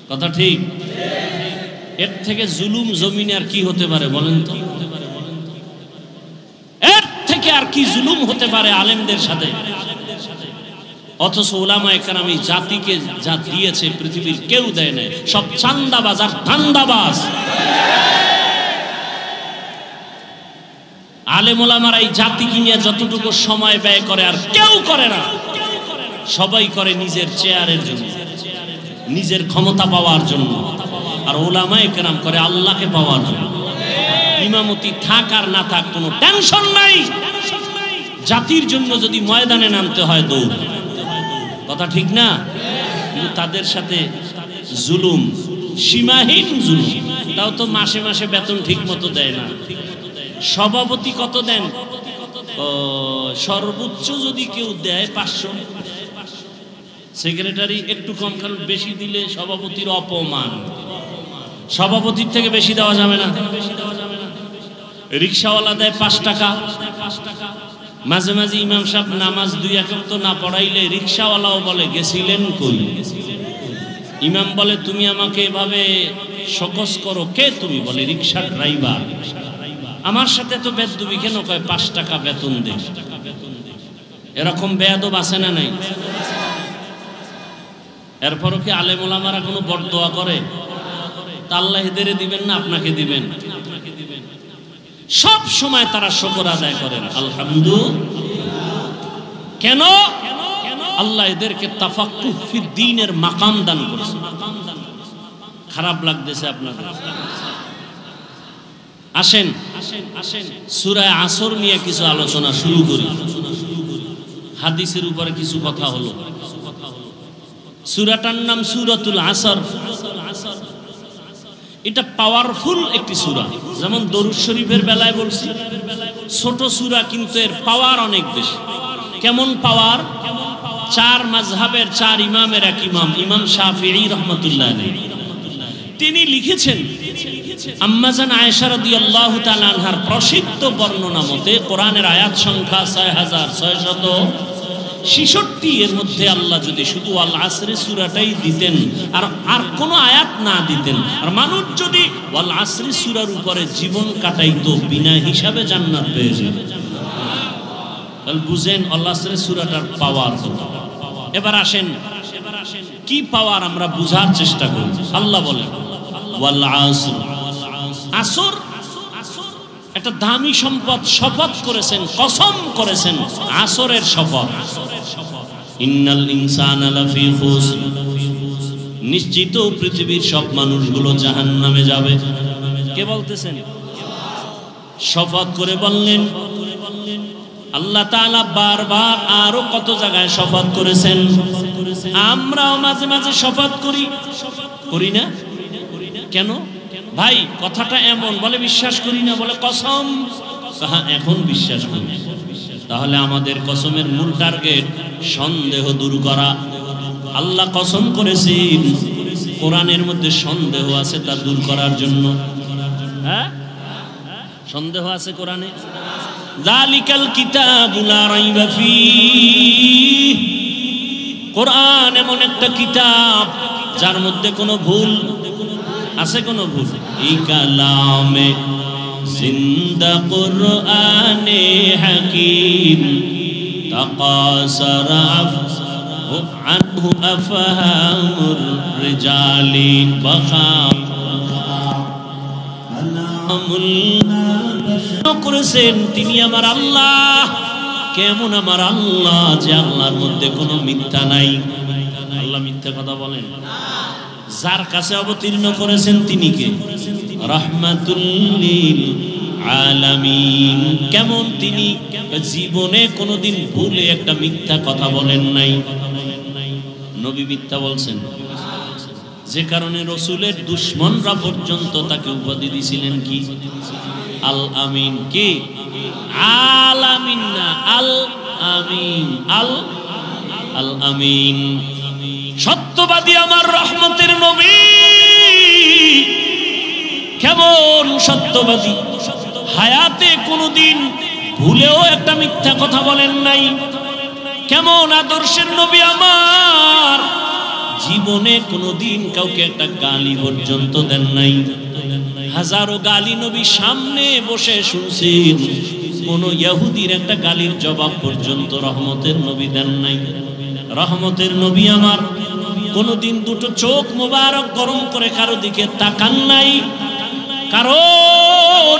কথা ঠিক? এর থেকে জুলুম জমিনে আর কি হতে পারে বলেন তো? এর থেকে আর কি জুলুম হতে পারে আলেমদের সাথে? অথচ উলামায়ে কেরাম এই জাতিকে যা দিয়েছে পৃথিবীর কেউ দেয় নাই। সব চান্দাবাজ আর ধান্দাবাজ। আলেম ওলামারা এই জাতিকে নিয়ে যতটুকু সময় ব্যয় করে আর কেউ করে না। সবাই করে নিজের চেয়ারের জন্য, নিজের ক্ষমতা পাওয়ার জন্য। আর উলামায়ে কেরাম করে আল্লাহকে পাওয়ার জন্য। ইমামতি থাক আর না থাক কোনো টেনশন নাই। জাতির জন্য যদি ময়দানে নামতে হয় দৌড়। কথা ঠিক না? কিন্তু তাদের সাথে জুলুম, সীমাহীন জুলুম। তাও তো মাসে মাসে বেতন ঠিক মতো দেয় না। সভাপতি কত দেন? সর্বোচ্চ যদি কেউ দেয় 500। সেক্রেটারি একটু কম, কারণ বেশি দিলে সভাপতির অপমান। সভাপতির থেকে বেশি দেওয়া যাবে না। রিক্সাওয়ালা দেয় 5 টাকা, মাঝে মাঝে ইমাম সাহেব নামাজ 2 ওয়াক্ত না পড়াইলে রিকশাওয়ালাও বলে গেছিলেন কই? ইমাম বলে তুমি আমাকে এভাবে শোকস করো কে তুমি? বলে রিকশা ড্রাইভার। আমার সাথে তো বেদবি কেন? কয় 5 টাকা বেতন দে। এরকম বেয়াদব আছে না নাই? এরপরও কি আলেম ওলামারা কোনো বরদোয়া করে? তা আল্লাহ এদের দিবেন না আপনাকে দিবেন? সব সময় তারা শুকর আদায় করেন আলহামদুলিল্লাহ। কেন? আল্লাহ এদেরকে তাফাক্কুহ ফিদ দ্বীনের মাকাম দান করেছেন। খারাপ লাগতেছে আপনাদের? আসেন সূরা আসর নিয়ে কিছু আলোচনা শুরু করি। হাদিসের উপরে কিছু কথা হলো। সূরাটার নাম সূরাতুল আসর। এটা পাওয়ারফুল একটি সূরা। যেমন দরুদ শরীফের বেলায় বলছি ছোট সূরা, কিন্তু এর পাওয়ার অনেক বেশি। কেমন পাওয়ার? 4 মাযহাবের 4 ইমামের এক ইমাম, ইমাম শাফিঈ রাহমাতুল্লাহ আলাইহি, তিনি লিখেছেন আম্মা জান আয়েশা রাদিয়াল্লাহু তাআলা আনহার প্রসিদ্ধ বর্ণনা মতে কোরআনের আয়াত সংখ্যা 6666। এর মধ্যে আল্লাহ যদি শুধু আল আসরে সূরাটাই দিতেন আর কোন আয়াত না দিতেন, আর মানুষ যদি আল আসরে সূরার উপরে জীবন কাটাইতো, বিনা হিসাবে জান্নাত পেয়ে যেত। তাহলে বুঝেন আল আসরে সূরাটার পাওয়ার কত। এবার আসেন কি পাওয়ার আমরা বুঝার চেষ্টা করি। আল্লাহ বলেন ওয়াল আসর, আসর একটা দামি সম্পদ, শপথ করেছেন, কসম করেছেন আসরের শপথ। ইন্নাল ইনসানা লাফি খুসর, নিশ্চিত পৃথিবীর সব মানুষগুলো জাহান্নামে যাবে। কে বলতেছেন? শপথ করে বললেন আল্লাহ তাআলা। বারবার আরো কত জায়গায় শপথ করেছেন। আমরাও মাঝে মাঝে শপথ করি না? কেন ভাই? কথাটা এমন, বলে বিশ্বাস করি না, বলে কসম। হ্যাঁ, এখন বিশ্বাস করি। তাহলে আমাদের কসমের মূল টার্গেট সন্দেহ দূর করা। আল্লাহ কসম করেছেন কোরআনের মধ্যে সন্দেহ আছে, তা দূর করার জন্য। হ্যাঁ, সন্দেহ আছে কোরআনে। যালিকাল কিতাবু লা রাইবা ফীহ, কোরআন এমন একটা কিতাব যার মধ্যে কোনো ভুল আছে? কোনো ভুল? এই কালামে জিন্দা কুরআনে হাকিম তাকাসার আনহু আফহামুর রিজালি করেছেন তিনি আমার আল্লাহ। কেমন আমার আল্লাহ? যে আল্লাহর মধ্যে কোনো মিথ্যা নাই। আল্লাহ মিথ্যা কথা বলেন? যার কাছে অবতীর্ণ করেছেন তিনি কে? রাহমাতুল লিল আলামিন। কেমন তিনি? জীবনে কোনোদিন ভুলে একটা মিথ্যা কথা বলেন নাই। নবী মিথ্যা বলছেন? যে কারণে রাসূলের দুশমনরা পর্যন্ত তাকে উপাধি দিয়েছিলেন কি? আল আমিন। কি? আল আমিন না, আল আমিন। আল আমিন, সত্যবাদী আমার রহমতের নবী। কেমন সত্যবাদী? হায়াতে কোনোদিন ভুলেও একটা মিথ্যা কথা বলেন নাই। কেমন আদর্শের নবী আমার, জীবনে কোনোদিন কাউকে একটা গালি পর্যন্ত দেন নাই। হাজারো গালি নবী সামনে বসে শুনছেন, কোন ইহুদির একটা গালির জবাব পর্যন্ত রহমতের নবী দেন নাই। রহমতের নবী আমার কোনদিন দুটো চোখ মোবারক গরম করে কারো দিকে তাকান নাই। কারণ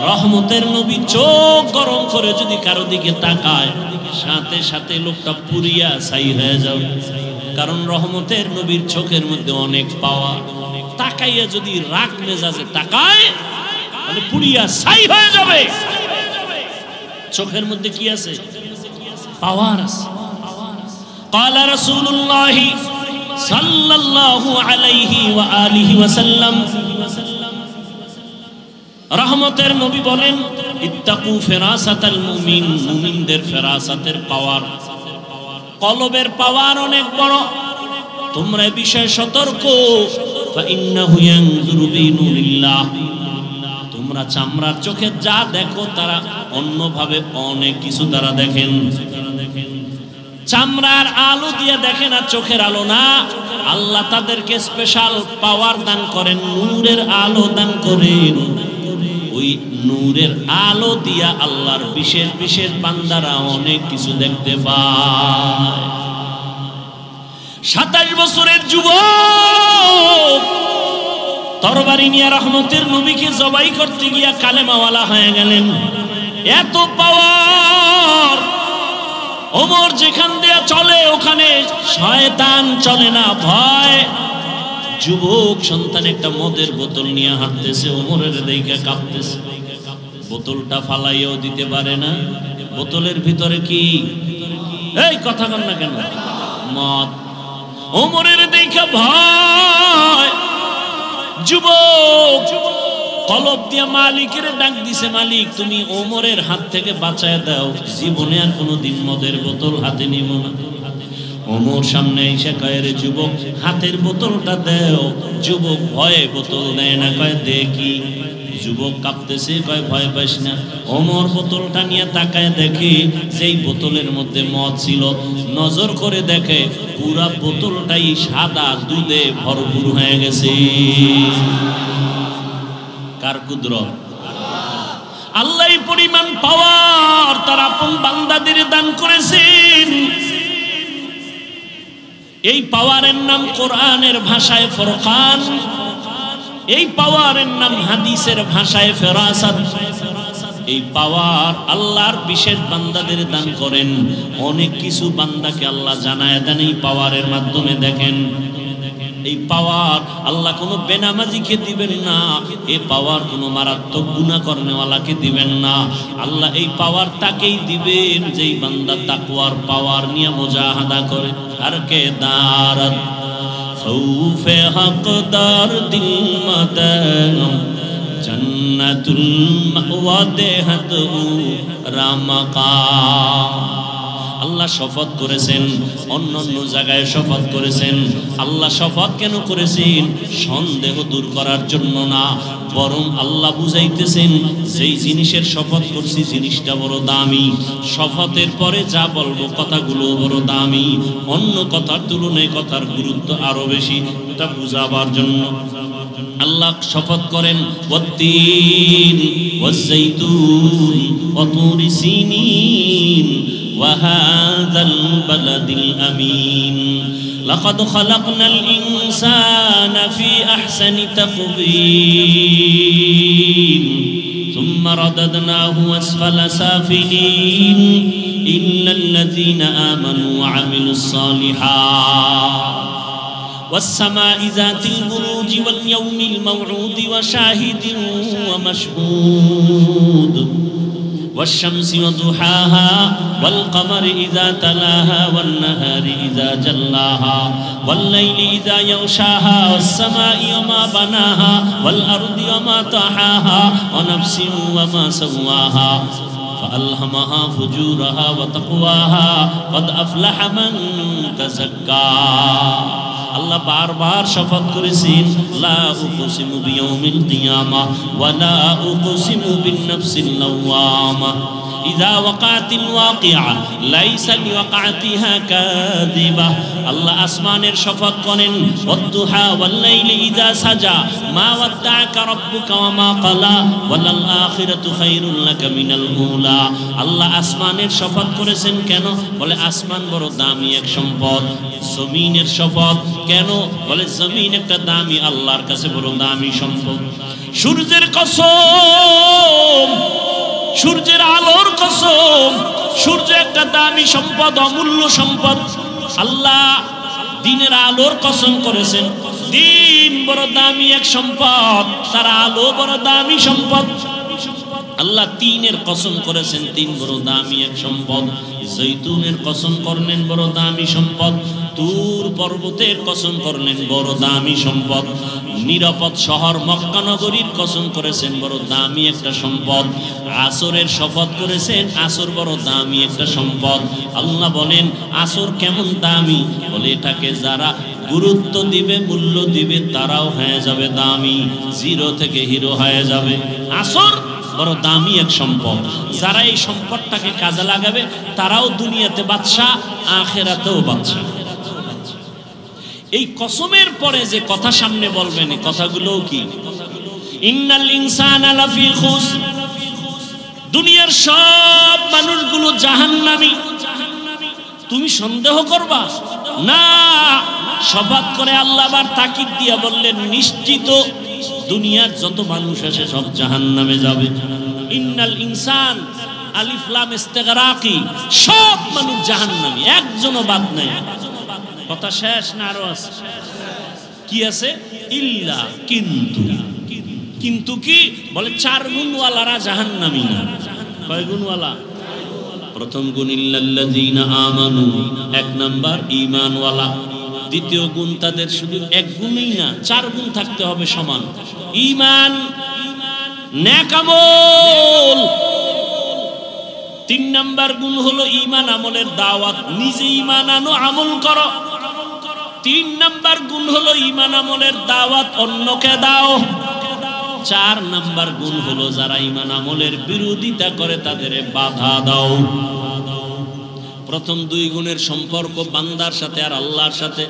রহমতের নবী চোখ গরম করে যদি কারো দিকে তাকায়, সাথে সাথে লোকটা পুরিয়া ছাই হয়ে যাবে। কারণ রহমতের নবীর চোখের মধ্যে অনেক পাওয়ার। তাকাইয়া যদি রাগ মেজাজে তাকায়, তাহলে পুরিয়া ছাই হয়ে যাবে। চোখের মধ্যে কি আছে? পাওয়ার আছে। قال رسول الله صلى الله عليه وآله وسلم, রহমতের নবী বলেন ইত্তাকু ফিরাসাতাল মুমিন, মুমিনদের ফিরাসাতের পাওয়ার, কলবের পাওয়ার অনেক বড়। তোমরা এই বিষয়ে সতর্ক। ফাইন্নাহু ইয়ানজুরু বিনুরিল্লাহ, তোমরা আমরা চামড়ার চোখে যা দেখো তারা অন্যভাবে অনেক কিছু তারা দেখেন। চামড়ার আলো দিয়ে দেখে না, চোখের আলো না। আল্লাহ তাদেরকে স্পেশাল পাওয়ার দান করেন, নূরের আলো দান করেন। ওই নূরের আলো দিয়া আল্লাহর বিশেষ বিশেষ বান্দারা অনেক কিছু দেখতে পায়। 27 বছরের যুবক তরবারি নিয়ে রহমতের নবীকে জবাই করতে গিয়া কালেমাওয়ালা হয়ে গেলেন। এত পাওয়ার, ওমর যেখান দিয়ে চলে ওখানে শয়তান চলে না, ভয়। যুবক সন্তান একটা মদের বোতল নিয়ে হাঁটতেছে, ওমরের দিকে কাঁপতেছে। বোতলটা ফালাইয়াও দিতে পারে না। বোতলের ভিতরে কি, এই কথা বল না কেন, মদ। ওমরের দিকে ভয়। যুবক কলব দিয়ে মালিকের ডাক দিছে, মালিক তুমি ওমরের হাত থেকে বাঁচায় দাও, জীবনে আর কোনোদিন মদের বোতল হাতে নিব না। ওমর সামনে এসে কয়, রে যুবক হাতের বোতলটা দেও। যুবক ভয়ে বোতল দেয় না, কয় দেখি। যুবক কাঁপতেছে, কয় ভয় পাইস না। ওমর বোতলটা নিয়ে তাকায় দেখে সেই বোতলের মধ্যে মদ ছিল। নজর করে দেখে পুরা বোতলটাই সাদা দুধে ভরপুর হয়ে গেছে। কার কুদরত? আল্লাহ পরিমাণ পাওয়ার তার আপন বান্দাদের দান করেছেন। এই পাওয়ারের নাম কোরআনের ভাষায় ফুরকান, এই পাওয়ারের নাম হাদিসের ভাষায় ফেরাসাত। এই পাওয়ার আল্লাহর বিশেষ বান্দাদের দান করেন। অনেক কিছু বান্দাকে আল্লাহ জানায় দেন এই পাওয়ারের মাধ্যমে। দেখেন এই পাওয়ার আল্লাহ কোনো বেনামাজিকে দিবেন না, এই পাওয়ার কোনো মারাত্মক গুনাহ করনেওয়ালাকে দিবেন না। আল্লাহ এই পাওয়ার তাকেই দিবেন যেই বান্দা তাকওয়ার পাওয়ার নিয়ে মুজাহাদা করে। আর কে দারত খৌফে হকদার দিল মদন জন্নতুল মাওয়া দেহত রামকা। আল্লাহ শপথ করেছেন, অন্য অন্য জায়গায় শপথ করেছেন। আল্লাহ শপথ কেন করেছেন? সন্দেহ দূর করার জন্য না, বরং আল্লাহ বুঝাইতেছেন যেই জিনিসের শপথ করছি জিনিসটা বড় দামি। শপথের পরে যা বলবো কথাগুলো বড় দামি, অন্য কথার তুলনায় কথার গুরুত্ব আরো বেশি, এটা বুঝাবার জন্য আল্লাহ শপথ করেন ওয়াত্তিন ওয়াজ্জাইতুন ওয়া তুরি সিনিন وهذا البلد الأمين لقد خلقنا الإنسان في أحسن تقويم ثم رددناه أسفل سافلين إلا الذين آمنوا وعملوا الصالحات والسماء ذات البروج واليوم الموعود وشاهد ومشهود والشمس وضحاها والقمر إذا تلاها والنهار إذا جلاها والليل إذا يغشاها والسماء وما بناها والأرض وما طحاها ونفس وما سواها فألهمها فجورها وتقواها قد أفلح من تزكى। আল্লাহ বারবার শপথ করেছেন লা উকসিমু বিয়াউমিল কিয়ামা ওয়া লা উকসিমু বিন-নাফসিল লাওয়ামা ইযা ওয়াকাতিল ওয়াকিআ লাইসা লিওয়াকাতিহা কাযিবা। আল্লাহ আসমানের শপথ করেন ওয়াদ-দুহা ওয়াল-লাইলি ইযা সাজা মা ওয়াদ্দাআকা রাব্বুকা ওয়া মা ক্বালা ওয়ালাল আখিরাতু খায়রুল লাকা মিনাল উলা। আল্লাহ আসমানের শপথ করেছেন কেন? বলে আসমান বড় দামি এক সম্পদ। জমিনের শপথ কেন? বলে জমিন একটা দামি, আল্লাহর কাছে বড় দামি সম্পদ। সূর্যের কসম, সূর্যের আলোর কসম, সূর্য একটা দামি সম্পদ, অমূল্য সম্পদ। আল্লাহ দিনের আলোর কসম করেছেন, দিন বড় দামি এক সম্পদ, তার আলো বড় দামি সম্পদ। আল্লাহ তিনের কসম করেছেন, তিন বড় দামি এক সম্পদ। জৈতুনের কসম করলেন বড় দামি সম্পদ। তুর পর্বতের কসম করলেন বড় দামি সম্পদ। নিরাপদ শহর মক্কা নগরীর কসম করেছেন বড় দামি একটা সম্পদ। আসরের শপথ করেছেন, আসর বড় দামি একটা সম্পদ। আল্লাহ বলেন আসর কেমন দামি? বলে এটাকে যারা গুরুত্ব দিবে, মূল্য দিবে, তারাও হয়ে যাবে দামি, জিরো থেকে হিরো হয়ে যাবে। আসর বড় দামি এক সম্পদ, যারা এই সম্পদটাকে কাজে লাগাবে তারাও দুনিয়াতে বাদশা, আখিরাতেও বাদশা। এই কসমের পরে যে কথা সামনে বলবেন, এই কথাগুলোও কি? ইন্নাল ইনসানা লাফি খুসর, দুনিয়ার সব মানুষগুলো জাহান্নামী। তুমি সন্দেহ করবা না? শপথ করে আল্লাহ আবার তাকিদ দিয়া বললেন, নিশ্চিত দুনিয়ার যত মানুষ আছে সব জাহান্নামে যাবে। ইন্নাল ইনসান, আলিফ লাম ইস্তিগরাকি, সব মানুষ জাহান্নামী, একজনও বাদ নাই। কথা শেষ না আরো আছে? কি আছে? ইল্লা, কিন্তু। কিন্তু কি বলে? 4 গুণওয়ালারা জাহান্নামী না। কয় গুণওয়ালা? প্রথম গুণ ইল্লাল্লাযীনা আমানু, 1 নাম্বার ঈমানওয়ালা। দ্বিতীয় গুণ তাদের শুধু 1 গুণই না, 4 গুণ থাকতে হবে সমান। ঈমান, নেক আমল। 3 নাম্বার গুণ হলো ঈমান আমলের দাওয়াত, নিজে ঈমান আনো, আমল করো। 3 নাম্বার গুণ হলো ঈমান আমলের দাওয়াত, অন্যকে দাও। 4 নাম্বার গুণ হলো যারা ঈমান আমলের বিরোধিতা করে তাদের বাধা দাও। প্রথম 2 গুণের সম্পর্ক বান্দার সাথে আর আল্লাহর সাথে।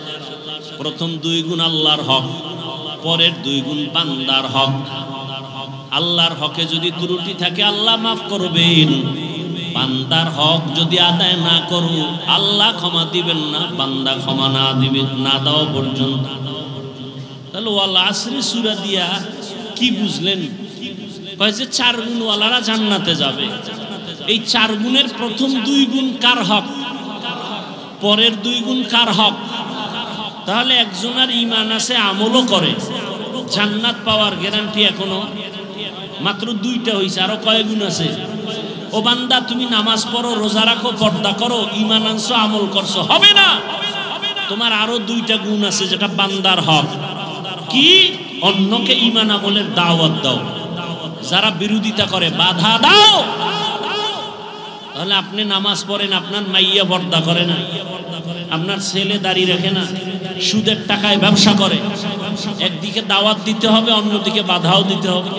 প্রথম 2 গুণ আল্লাহর হক, পরের 2 গুণ বান্দার হক। আল্লাহর হকে যদি ত্রুটি থাকে আল্লাহ মাফ করবেন, বান্দার হক যদি আদায় না করো আল্লাহ ক্ষমা দিবেন না, বান্দা ক্ষমা না দিবে না দেওয়া পর্যন্ত। তাহলে ওয়াল আসরি সূরা দিয়া কি বুঝলেন? কয় যে 4 গুণওয়ালারা জান্নাতে যাবে। এই 4 গুণের প্রথম 2 গুণ কার হক, পরের 2 গুণ কার হক? তাহলে একজনের ঈমান আছে, আমলও করে, জান্নাত পাওয়ার গ্যারান্টি এখনো মাত্র 2টা হইছে। আরো কয় গুণ আছে? ও বান্দা, তুমি নামাজ পড়ো, রোজা রাখো, পর্দা করো, ঈমান আনছো, আমল করছো, হবে না। তোমার আরো 2টা গুণ আছে যেটা বান্দার হক। কি? অন্যকে ঈমান আমলের দাওয়াত দাও, যারা বিরোধিতা করে বাধা দাও। তাহলে আপনি নামাজ পড়েন, আপনার মাইয়া পর্দা করে না, আপনার ছেলে দাড়ি রাখে না, সুদের টাকায় ব্যবসা করে, একদিকে দাওয়াত দিতে হবে, অন্যদিকে বাধাও দিতে হবে।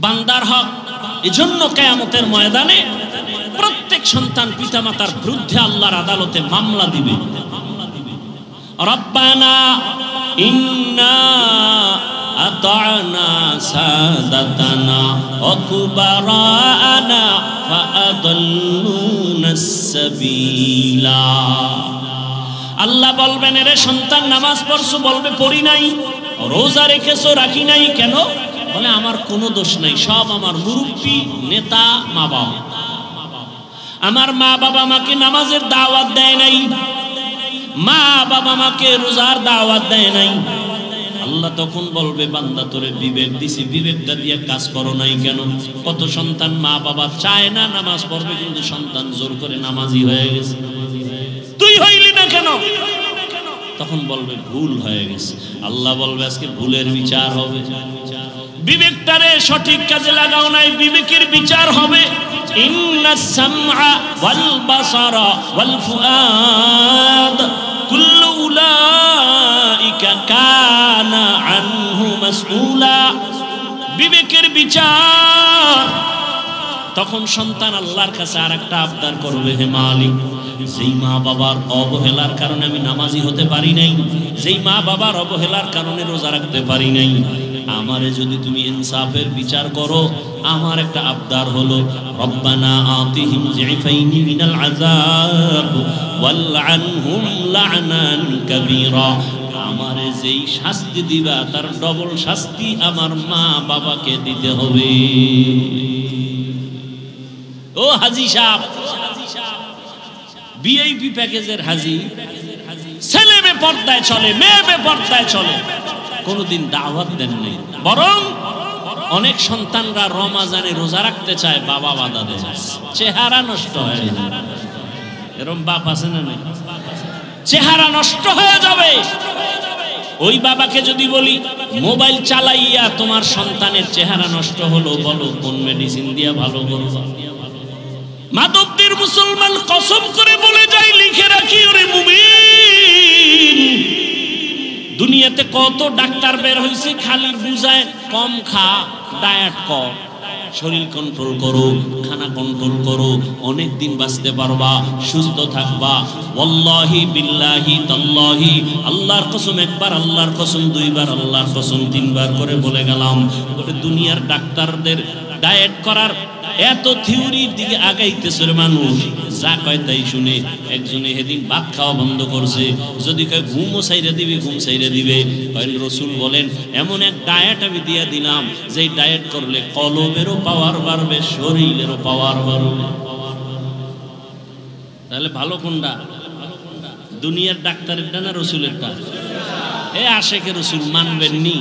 বান্দার হক। এজন্য কিয়ামতের ময়দানে প্রত্যেক সন্তান পিতামাতার বিরুদ্ধে আল্লাহর আদালতে মামলা দিবে। রব্বানা ইন্না আতা'না সাদাতানা ওয়া কুবারানা ফাআদাল্লুনাস সাবিলা। আল্লাহ বলবেন, এরে সন্তান নামাজ পড়ছো? বলবে পড়ি নাই। রোজা রেখেছো? রাখি নাই। কেন? বলে আমার কোনো দোষ নাই, সব আমার মুরব্বি, নেতা, মা বাবা। আমার মা বাবা আমাকে নামাজের দাওয়াত দেয় নাই, মা বাবা আমাকে রোজার দাওয়াত দেয় নাই। আল্লাহ তখন বলবে, বান্দা তোরে বিবেক দিছি, বিবেকটা দিয়ে কাজ করো নাই কেন? কত সন্তান মা বাবা চায় না নামাজ পড়বে, কিন্তু সন্তান জোর করে নামাজি হয়ে গেছে। তুই হইলি না কেন? তখন বলবে ভুল হয়ে গেছে। আল্লাহ বলবে আজকে ভুলের বিচার হবে। বিবেকটারে সঠিক কাজে লাগাও নাই, বিবেকের বিচার হবে। ইন্নাস সামআ ওয়াল বাসারা ওয়াল ফুআদ কুল্লু উলাইকা কানা আনহু মাসউলা। বিবেকের বিচার। তখন সন্তান আল্লাহর কাছে আরেকটা আবদার করবে, হে মালিক, যেই মা বাবার অবহেলার কারণে আমি নামাজি হতে পারি নাই, যেই মা বাবার অবহেলার কারণে রোজা রাখতে পারি নাই, আমারে যদি তুমি ইনসাফের বিচার করো, আমার একটা আবদার হলো, রব্বানা আতিহিম যিফাইনি মিনাল আযাব ওয়ালআনহুম লা'নান কাবীরা। আমারে যেই শাস্তি দিবা তার ডবল শাস্তি আমার মা বাবাকে দিতে হবে। ও হাজী সাহেব, ভিআইপি প্যাকেজের হাজী, ছেলে বেপরদায় চলে, মেয়ে বেপরদায় চলে, কোনদিন দাওয়াত দেন নাই। বরং অনেক সন্তানরা রমাজানে রোজা রাখতে চায়, বাবা বাধা দেয়, চেহারা নষ্ট হয়ে যায়। এরকম বাপ আছে না নাই? চেহারা নষ্ট হয়ে যাবে। ওই বাবাকে যদি বলি, মোবাইল চালাইয়া তোমার সন্তানের চেহারা নষ্ট হলো, বলো কোন মেডিসিন দিয়া ভালো করবা? মাধবদীর মুসলমান কসম করে বলে যায়, লিখে রাখি ওরে মুমিন, দুনিয়াতে কত ডাক্তার বের হয়েছে, খালি বুঝায় কম খা, ডায়েট কর, শরীর কন্ট্রোল করো, খানা কন্ট্রোল করো, অনেক দিন বাঁচতে পারবা, সুস্থ থাকবা। ওয়াল্লাহি বিল্লাহি তাল্লাহি, আল্লাহর কসম একবার, আল্লাহর কসম দুইবার, আল্লাহর কসম তিনবার করে বলে গেলাম। দুনিয়ার ডাক্তারদের ডায়েট করার এত থিওরির দিকে আগাইতেছে মানুষ, যা কয় তাই শুনে। একজনে সেদিন ভাত খাওয়া বন্ধ করছে, যদি কয় ঘুমও সাইরা দিবে, ঘুম সাইরা দিবে। রসুল বলেন এমন এক ডায়েট আমি দিয়ে দিলাম, যে ডায়েট করলে কলবেরও পাওয়ার বাড়বে, শরীরেরও পাওয়ার বাড়বে। তাহলে ভালো কোনটা? দুনিয়ার ডাক্তারেরটা না রসুলেরটা? এ আশেকে রসুল মানবেন নি?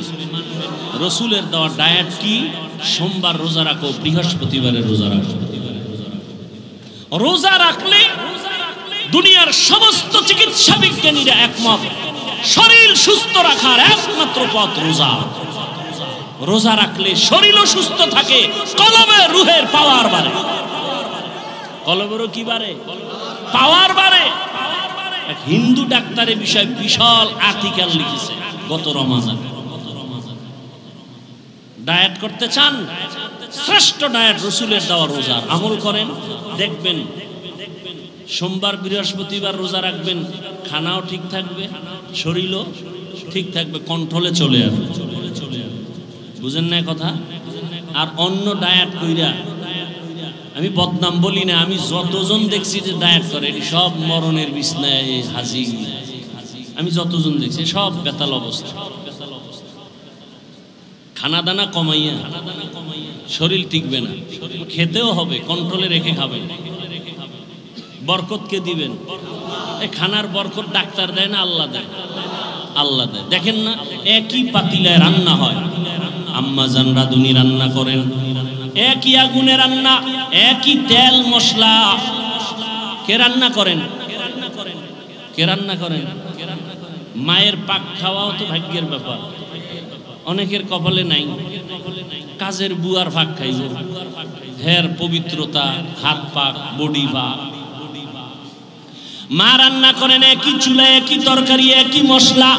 রসুলের দেওয়া ডায়েট কি? সোমবার রোজা রাখো, বৃহস্পতিবারে রোজা রাখো। রোজা রাখলে দুনিয়ার সমস্ত চিকিৎসা বিজ্ঞানীরা একমত, শরীর সুস্থ রাখার একমাত্র পথ রোজা। রোজা রাখলে শরীরও সুস্থ থাকে, কলবে রুহের পাওয়ার বাড়ে। কলবেরও কি বাড়ে? পাওয়ার বাড়ে। এক হিন্দু ডাক্তারের বিষয়ে বিশাল আর্টিকেল লিখেছে গত রমাজানে। ডায়েট করতে চান? শ্রেষ্ঠ ডায়েট রসুলের দেওয়া রোজা। আমল করেন, দেখবেন সোমবার বৃহস্পতিবার রোজা রাখবেন, খানাও ঠিক থাকবে, শরীরও ঠিক থাকবে, কন্ট্রোলে চলে আসবে। বুঝেন না কথা? আর অন্য ডায়েট কইরা, আমি বদনাম বলি না, আমি যতজন দেখছি যে ডায়েট করে, এটি সব মরণের বিছনায় হাজির। আমি যতজন দেখছি সব বেতাল অবস্থা। খানা দানা কমাইয়া শরীর টিকবে না, খেতেও হবে, কন্ট্রোলে রেখে খাবেন। বরকত কে দিবেন? এই খানার বরকত ডাক্তার দেয় না, আল্লাহ দেয়। আল্লাহ দেয়। দেখেন না, একই পাতিলায় রান্না হয়, আম্মা জান রাঁধুনি রান্না করেন, একই আগুনে রান্না, একই তেল মশলা। কে রান্না করেন? কে রান্না করেন? মায়ের পাক খাওয়াও তো ভাগ্যের ব্যাপার, অনেকের কপালে নাই। কাজের বুয়ার ভাগ খাইব, হের পবিত্রতা, হাত পাক, বডি পাক। মা রান্না করেন একই চুলায়, একই তরকারি, একই মশলা,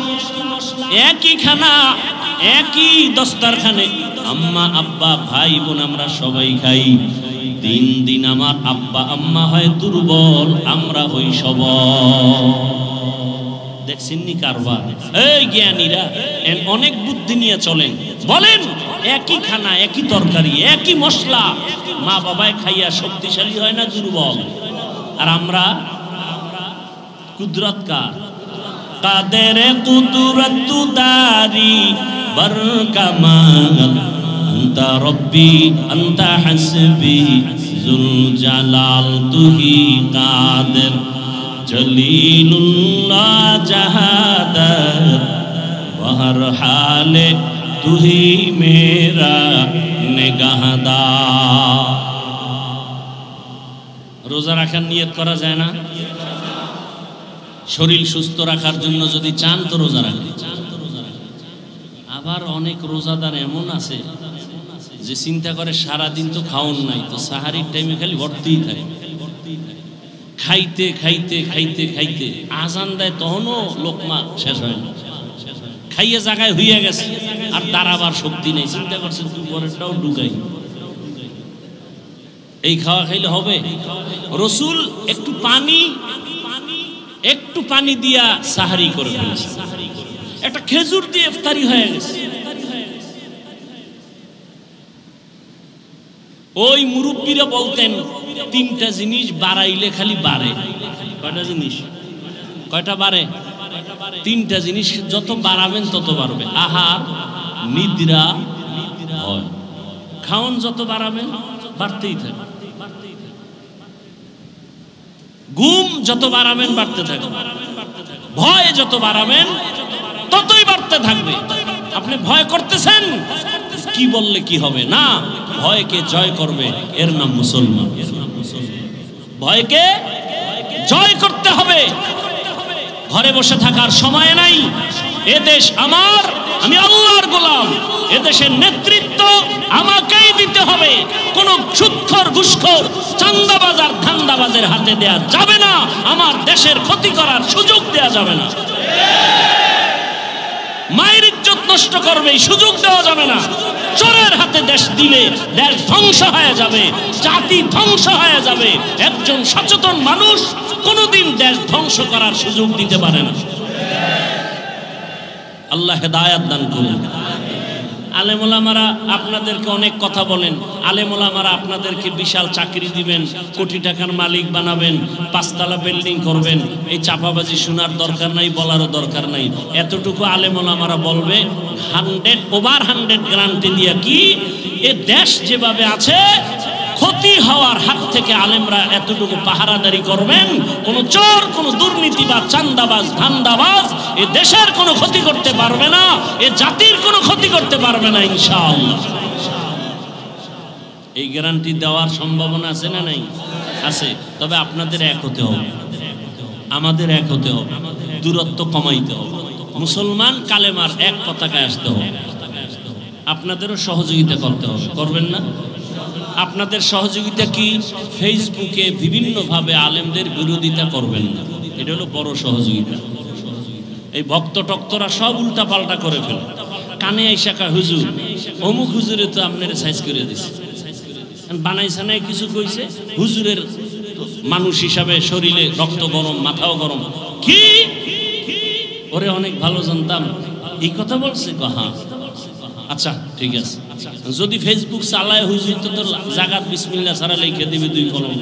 একই খানা, একই দস্তারখানে। আম্মা আব্বা ভাই বোন আমরা সবাই খাই। দিন দিন আমার আব্বা আম্মা হয় দুর্বল, আমরা হই সবল। দেখছেননি কারবার? এই জ্ঞানীরা অনেক বুদ্ধি নিয়ে চলেন। বলেন একই খানা, একই তরকারি, একই মশলা, মা বাবায় খাইয়া শক্তিশালী হয় না দুর্বল? আর আমরা কুদরত কার? কাদের কুদরত দারি বরকামাল, আনতা রব্বি আনতা হাসবি যুল জালাল, তুহি কাদের জলিলুল্লাহ জাহাদাত, বহর হালে তুহি মেরা নিগাহদার। রোজা রাখার নিয়ত করা যায় না? শরীর সুস্থ রাখার জন্য যদি চান তো রোজা রাখেন। আবার অনেক রোজাদার এমন আছে যে চিন্তা করে সারাদিন তো খাওন নাই, তো সাহারির টাইমে খালি ভর্তিই থাকে, খাইতে খাইতে খাইতে খাইতে আজান দেয় তখনও লোকমা শেষ হয় না, খাইয়ে জায়গায় হইয়া গেছে, আর দাঁড়াবার শক্তি নেই। চিন্তা করছে দুপুরেরটাও ঢুকাই, এই খাওয়া খাইলে হবে? রসুল একটু পানি দিয়া সাহারি করে ফেলেছে, একটা খেজুর দিয়ে ইফতারি হয়ে গেছে। ওই মুরব্বীরা বলতেন তিনটা জিনিস বাড়াইলে খালি বাড়ে। কয়টা জিনিস? কয়টা বাড়ে? তিনটা জিনিস যত বাড়াবেন তত বাড়বে। আহার, নিদ্রা, ভয়। খাওন যত বাড়াবেন বাড়তেই থাকে। ঘুম যত বাড়াবেন বাড়তে থাকবে, ভয় যত বাড়াবেন ততই বাড়তে থাকবে। আপনি ভয় করতেছেন, কি বললে কি হবে? না, ভয়কে জয় করবে, এর নাম মুসলমান। ভয়কে জয় করতে হবে। ঘরে বসে থাকার সময় নাই। এ দেশ আমার, আমি আল্লাহর গোলাম। এ দেশের নেতৃত্ব আমাকেই দিতে হবে। কোন সুদখোর ঘুষখোর চাঁদাবাজ আর ধান্দাবাজের হাতে দেয়া যাবে না। আমার দেশের ক্ষতি করার সুযোগ দেয়া যাবে না। মায়ের ইজ্জত নষ্ট করবে এই সুযোগ দেওয়া যাবে না। চোরের হাতে দেশ দিলে দেশ ধ্বংস হয়ে যাবে, জাতি ধ্বংস হয়ে যাবে। একজন সচেতন মানুষ কোনোদিন দেশ ধ্বংস করার সুযোগ দিতে পারে না। আল্লাহ হেদায়েত দান করুন। আলেম ওলামারা আপনাদেরকে অনেক কথা বলেন, আলেম ওলামারা আপনাদেরকে বিশাল চাকরি দিবেন, কোটি টাকার মালিক বানাবেন, 5 তলা বিল্ডিং করবেন। এই চাপাবাজি শোনার দরকার নাই, বলারও দরকার নাই। এতটুকু আলেম ওলামারা বলবে 100% গ্যারান্টি দিয়া কি এ দেশ যেভাবে আছে ক্ষতি হওয়ার হাত থেকে আলেমরা এতটুকু পাহারাদারি করবেন। কোন চোর, কোন দুর্নীতিবাজ, চাঁদাবাজ, ধান্দাবাজ এ দেশের কোনো ক্ষতি করতে পারবে না, এ জাতির কোনো ক্ষতি করতে পারবে না ইনশাআল্লাহ। এই গ্যারান্টি দেওয়ার সম্ভাবনা আছে না নাই? আছে। তবে আপনাদের এক হতে হবে, আমাদের এক হতে হবে, দূরত্ব কমাইতে হবে। মুসলমান কালেমার এক পতাকায় আসতে হবে। আপনাদেরও সহযোগিতা করতে হবে, করবেন না? আপনাদের সহযোগিতা কি? ফেসবুকে বিভিন্নভাবে আলেমদের বিরোধিতা করবেন না, এটা হলো বড় সহযোগিতা। এই ভক্ত টক্তরা সব উল্টা পাল্টা করে ফেলে, কানে আইসা কা হুজুর অমুক হুজুরে তো আপনারা সাইজ করে দিছে, বানাই সানাই কিছু কইছে, হুজুরের মানুষ হিসাবে শরীরে রক্ত গরম, মাথাও গরম। কি ওরে অনেক ভালো জানতাম, এই কথা বলছে? হ্যাঁ, আচ্ছা ঠিক আছে। যদি ফেসবুক চালায় হুজুর তো জাগাত বিসমিল্লাহ ছাড়া লিখে দিবে 2 কলম,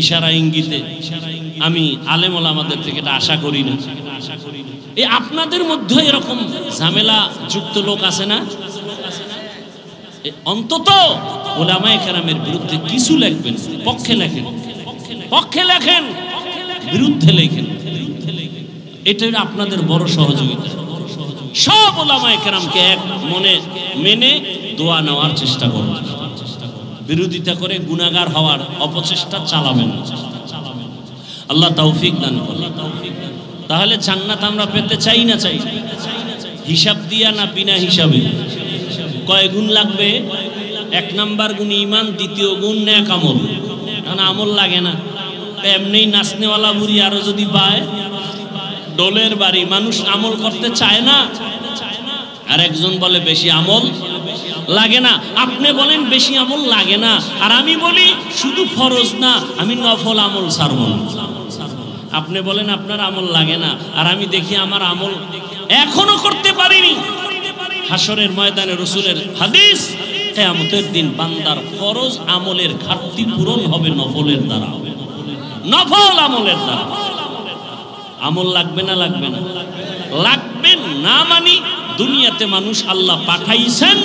ইশারা ইঙ্গিতে। আমি আলেম ওলামাদের থেকে এটা আশা করি না। এই আপনাদের মধ্যে এরকম ঝামেলা যুক্ত লোক আছে না? অন্তত ওলামায়ে কেরামের বিরুদ্ধে কিছু লিখবেন, পক্ষে লেখেন, পক্ষে লেখেন, বিরুদ্ধে লেখেন। এটা আপনাদের বড় সহযোগিতা। সব ওলামায়ে কেরামকে এক মনে মেনে দোয়া নেওয়ার চেষ্টা করুন। বিরোধিতা করে গুনাহগার হওয়ার অপচেষ্টা চালাবেন। আল্লাহ তৌফিক দান করুন। তাহলে জান্নাত আমরা পেতে চাই না? চাই। হিসাব দিয়া না বিনা হিসাবে? কয় গুণ লাগবে? 1 নাম্বার গুণ ঈমান, 2য় গুণ নেক আমল। কারণ আমল লাগে না, এমনি নাচনেওয়ালা বুড়ি আরো যদি পায় ডোলের বাড়ি। মানুষ আমল করতে চায় না। আর একজন বলে বেশি আমল লাগে না। আপনি বলেন বেশি আমল লাগে না, আর আমি বলি শুধু ফরজ না, আমি নফল আমল ছাড়ব না। আপনি বলেন আপনার আমল লাগে না, আর আমি দেখি আমার আমল এখনো করতে পারিনি। হাসরের ময়দানে রাসূলের হাদিস, কিয়ামতের দিন বান্দার ফরজ আমলের ঘাটতি পূরণ হবে নফলের দ্বারা, নফল আমলের দ্বারা। আমল লাগবে না? লাগবে না? লাগবে না মানে দুনিয়াতে মানুষ আল্লাহ পাঠাইছেন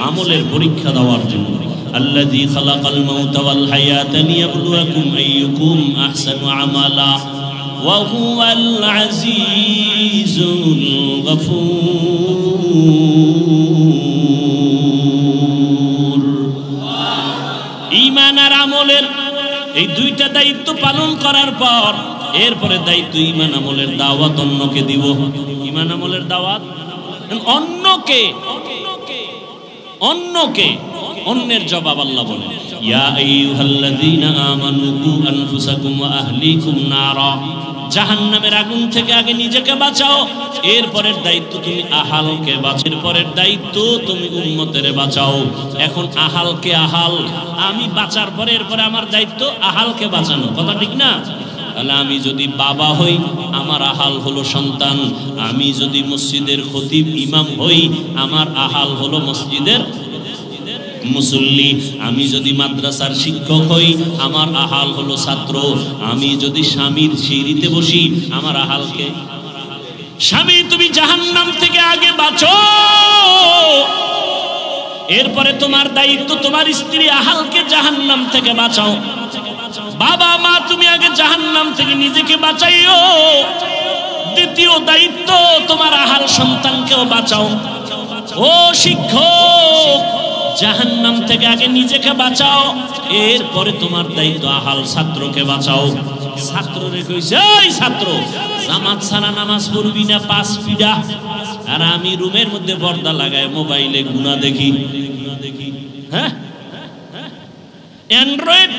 আমলের পরীক্ষা দেওয়ার জন্য। আল্লাযী খালাকাল মাউতা ওয়াল হায়াতা লিয়াবলুয়াকুম আইয়ুকুম আহসানু আমালা ওয়া হুয়াল আজিজুল গফুর। ঈমান আর আমলের এই 2টা দায়িত্ব পালন করার পর এরপরে দায়িত্ব ঈমান আমলের দাওয়াত অন্যকে দিব। ঈমান আমলের দাওয়াত অন্যকে, অন্যকে, অন্যের জবাব আল্লাহ বলেন, ইয়া আইয়ুহাল্লাযীনা আমানু কু আনফুসাকুম ওয়া আহলিকুম নারা। জাহান্নামের আগুন থেকে আগে নিজেকে বাঁচাও, এরপরের দায়িত্ব তুমি আহালকে বাঁচাও, এরপরের দায়িত্ব তুমি উম্মতের বাঁচাও। এখন আহালকে, আহাল আমি বাঁচার পরে এরপরে আমার দায়িত্ব আহালকে বাঁচানো। কথা ঠিক না? তাহলে আমি যদি বাবা হই আমার আহাল হলো সন্তান, আমি যদি মসজিদের খতিব ইমাম হই আমার আহাল হলো মসজিদের মুসল্লি, আমি যদি মাদ্রাসার শিক্ষক হই আমার আহাল হলো ছাত্র, আমি যদি স্বামীর সিঁড়িতে বসি আমার আহালকে। স্বামী তুমি জাহান্নাম থেকে আগে বাঁচো, এরপরে তোমার দায়িত্ব তোমার স্ত্রী আহালকে জাহান্নাম থেকে বাঁচাও। বাবা মা তুমি আগে জাহান্নাম থেকে নিজেকে বাঁচাইও, দ্বিতীয় দায়িত্ব তোমার আহাল সন্তানকেও বাঁচাও। ও শিক্ষক জাহান্নাম থেকে আগে নিজেকে বাঁচাও, এরপরে তোমার দায়িত্ব আহাল ছাত্রকে বাঁচাও। ছাত্ররে কইছে, এই ছাত্র জামাত ছাড়া নামাজ পড়বি না 5 পিডা, আর আমি রুমের মধ্যে পর্দা লাগায় মোবাইলে গুনাহ দেখি। হ্যাঁ অ্যান্ড্রয়েড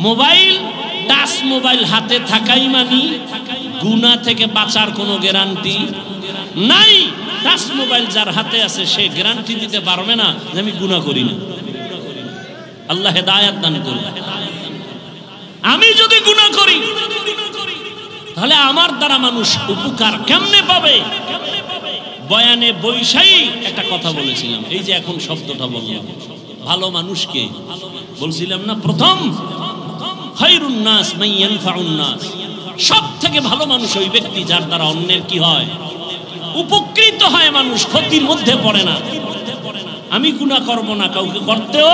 মোবাইল, টাচ মোবাইল হাতে থাকাই মানে গুনাহ থেকে বাঁচার কোনো গ্যারান্টি নাই। টাচ মোবাইল যার হাতে আছে সে গ্যারান্টি দিতে পারবে না যে আমি গুনাহ করি না। আল্লাহ হেদায়েত দান করুন। আমি যদি গুনাহ করি তাহলে আমার দ্বারা মানুষ উপকার কেমনে পাবে? বয়ানে বৈশাই একটা কথা বলেছিলাম, এই যে এখন শব্দটা বললাম, ভালো মানুষকে বলছিলাম না প্রথম, খায়রুন নাস মান ইয়ানফাউন নাস, সব থেকে ভালো মানুষ ওই ব্যক্তি যার দ্বারা অন্যের কি হয়, উপকৃত হয়, মানুষ ক্ষতির মধ্যে পড়ে না। আমি গুনাহ করব না, কাউকে করতেও,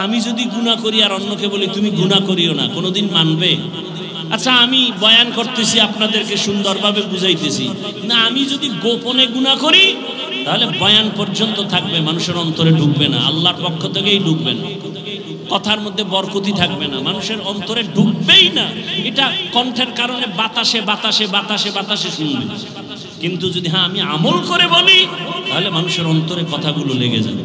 আমি যদি গুনাহ করি আর অন্যকে বলি তুমি গুনাহ করিও না, কোনোদিন মানবে? আচ্ছা আমি বয়ান করতেছি, আপনাদেরকে সুন্দরভাবে বুঝাইতেছি না, আমি যদি গোপনে গুনাহ করি তাহলে বয়ান পর্যন্ত থাকবে, মানুষের অন্তরে ঢুকবে না, আল্লাহর পক্ষ থেকেই ঢুকবে না, কথার মধ্যে বরকতি থাকবে না, মানুষের অন্তরে ঢুকবেই না। এটা কণ্ঠের কারণে বাতাসে বাতাসে বাতাসে বাতাসে শুনবে। কিন্তু যদি হ্যাঁ আমি আমল করে বলি তাহলে মানুষের অন্তরে কথাগুলো লেগে যাবে।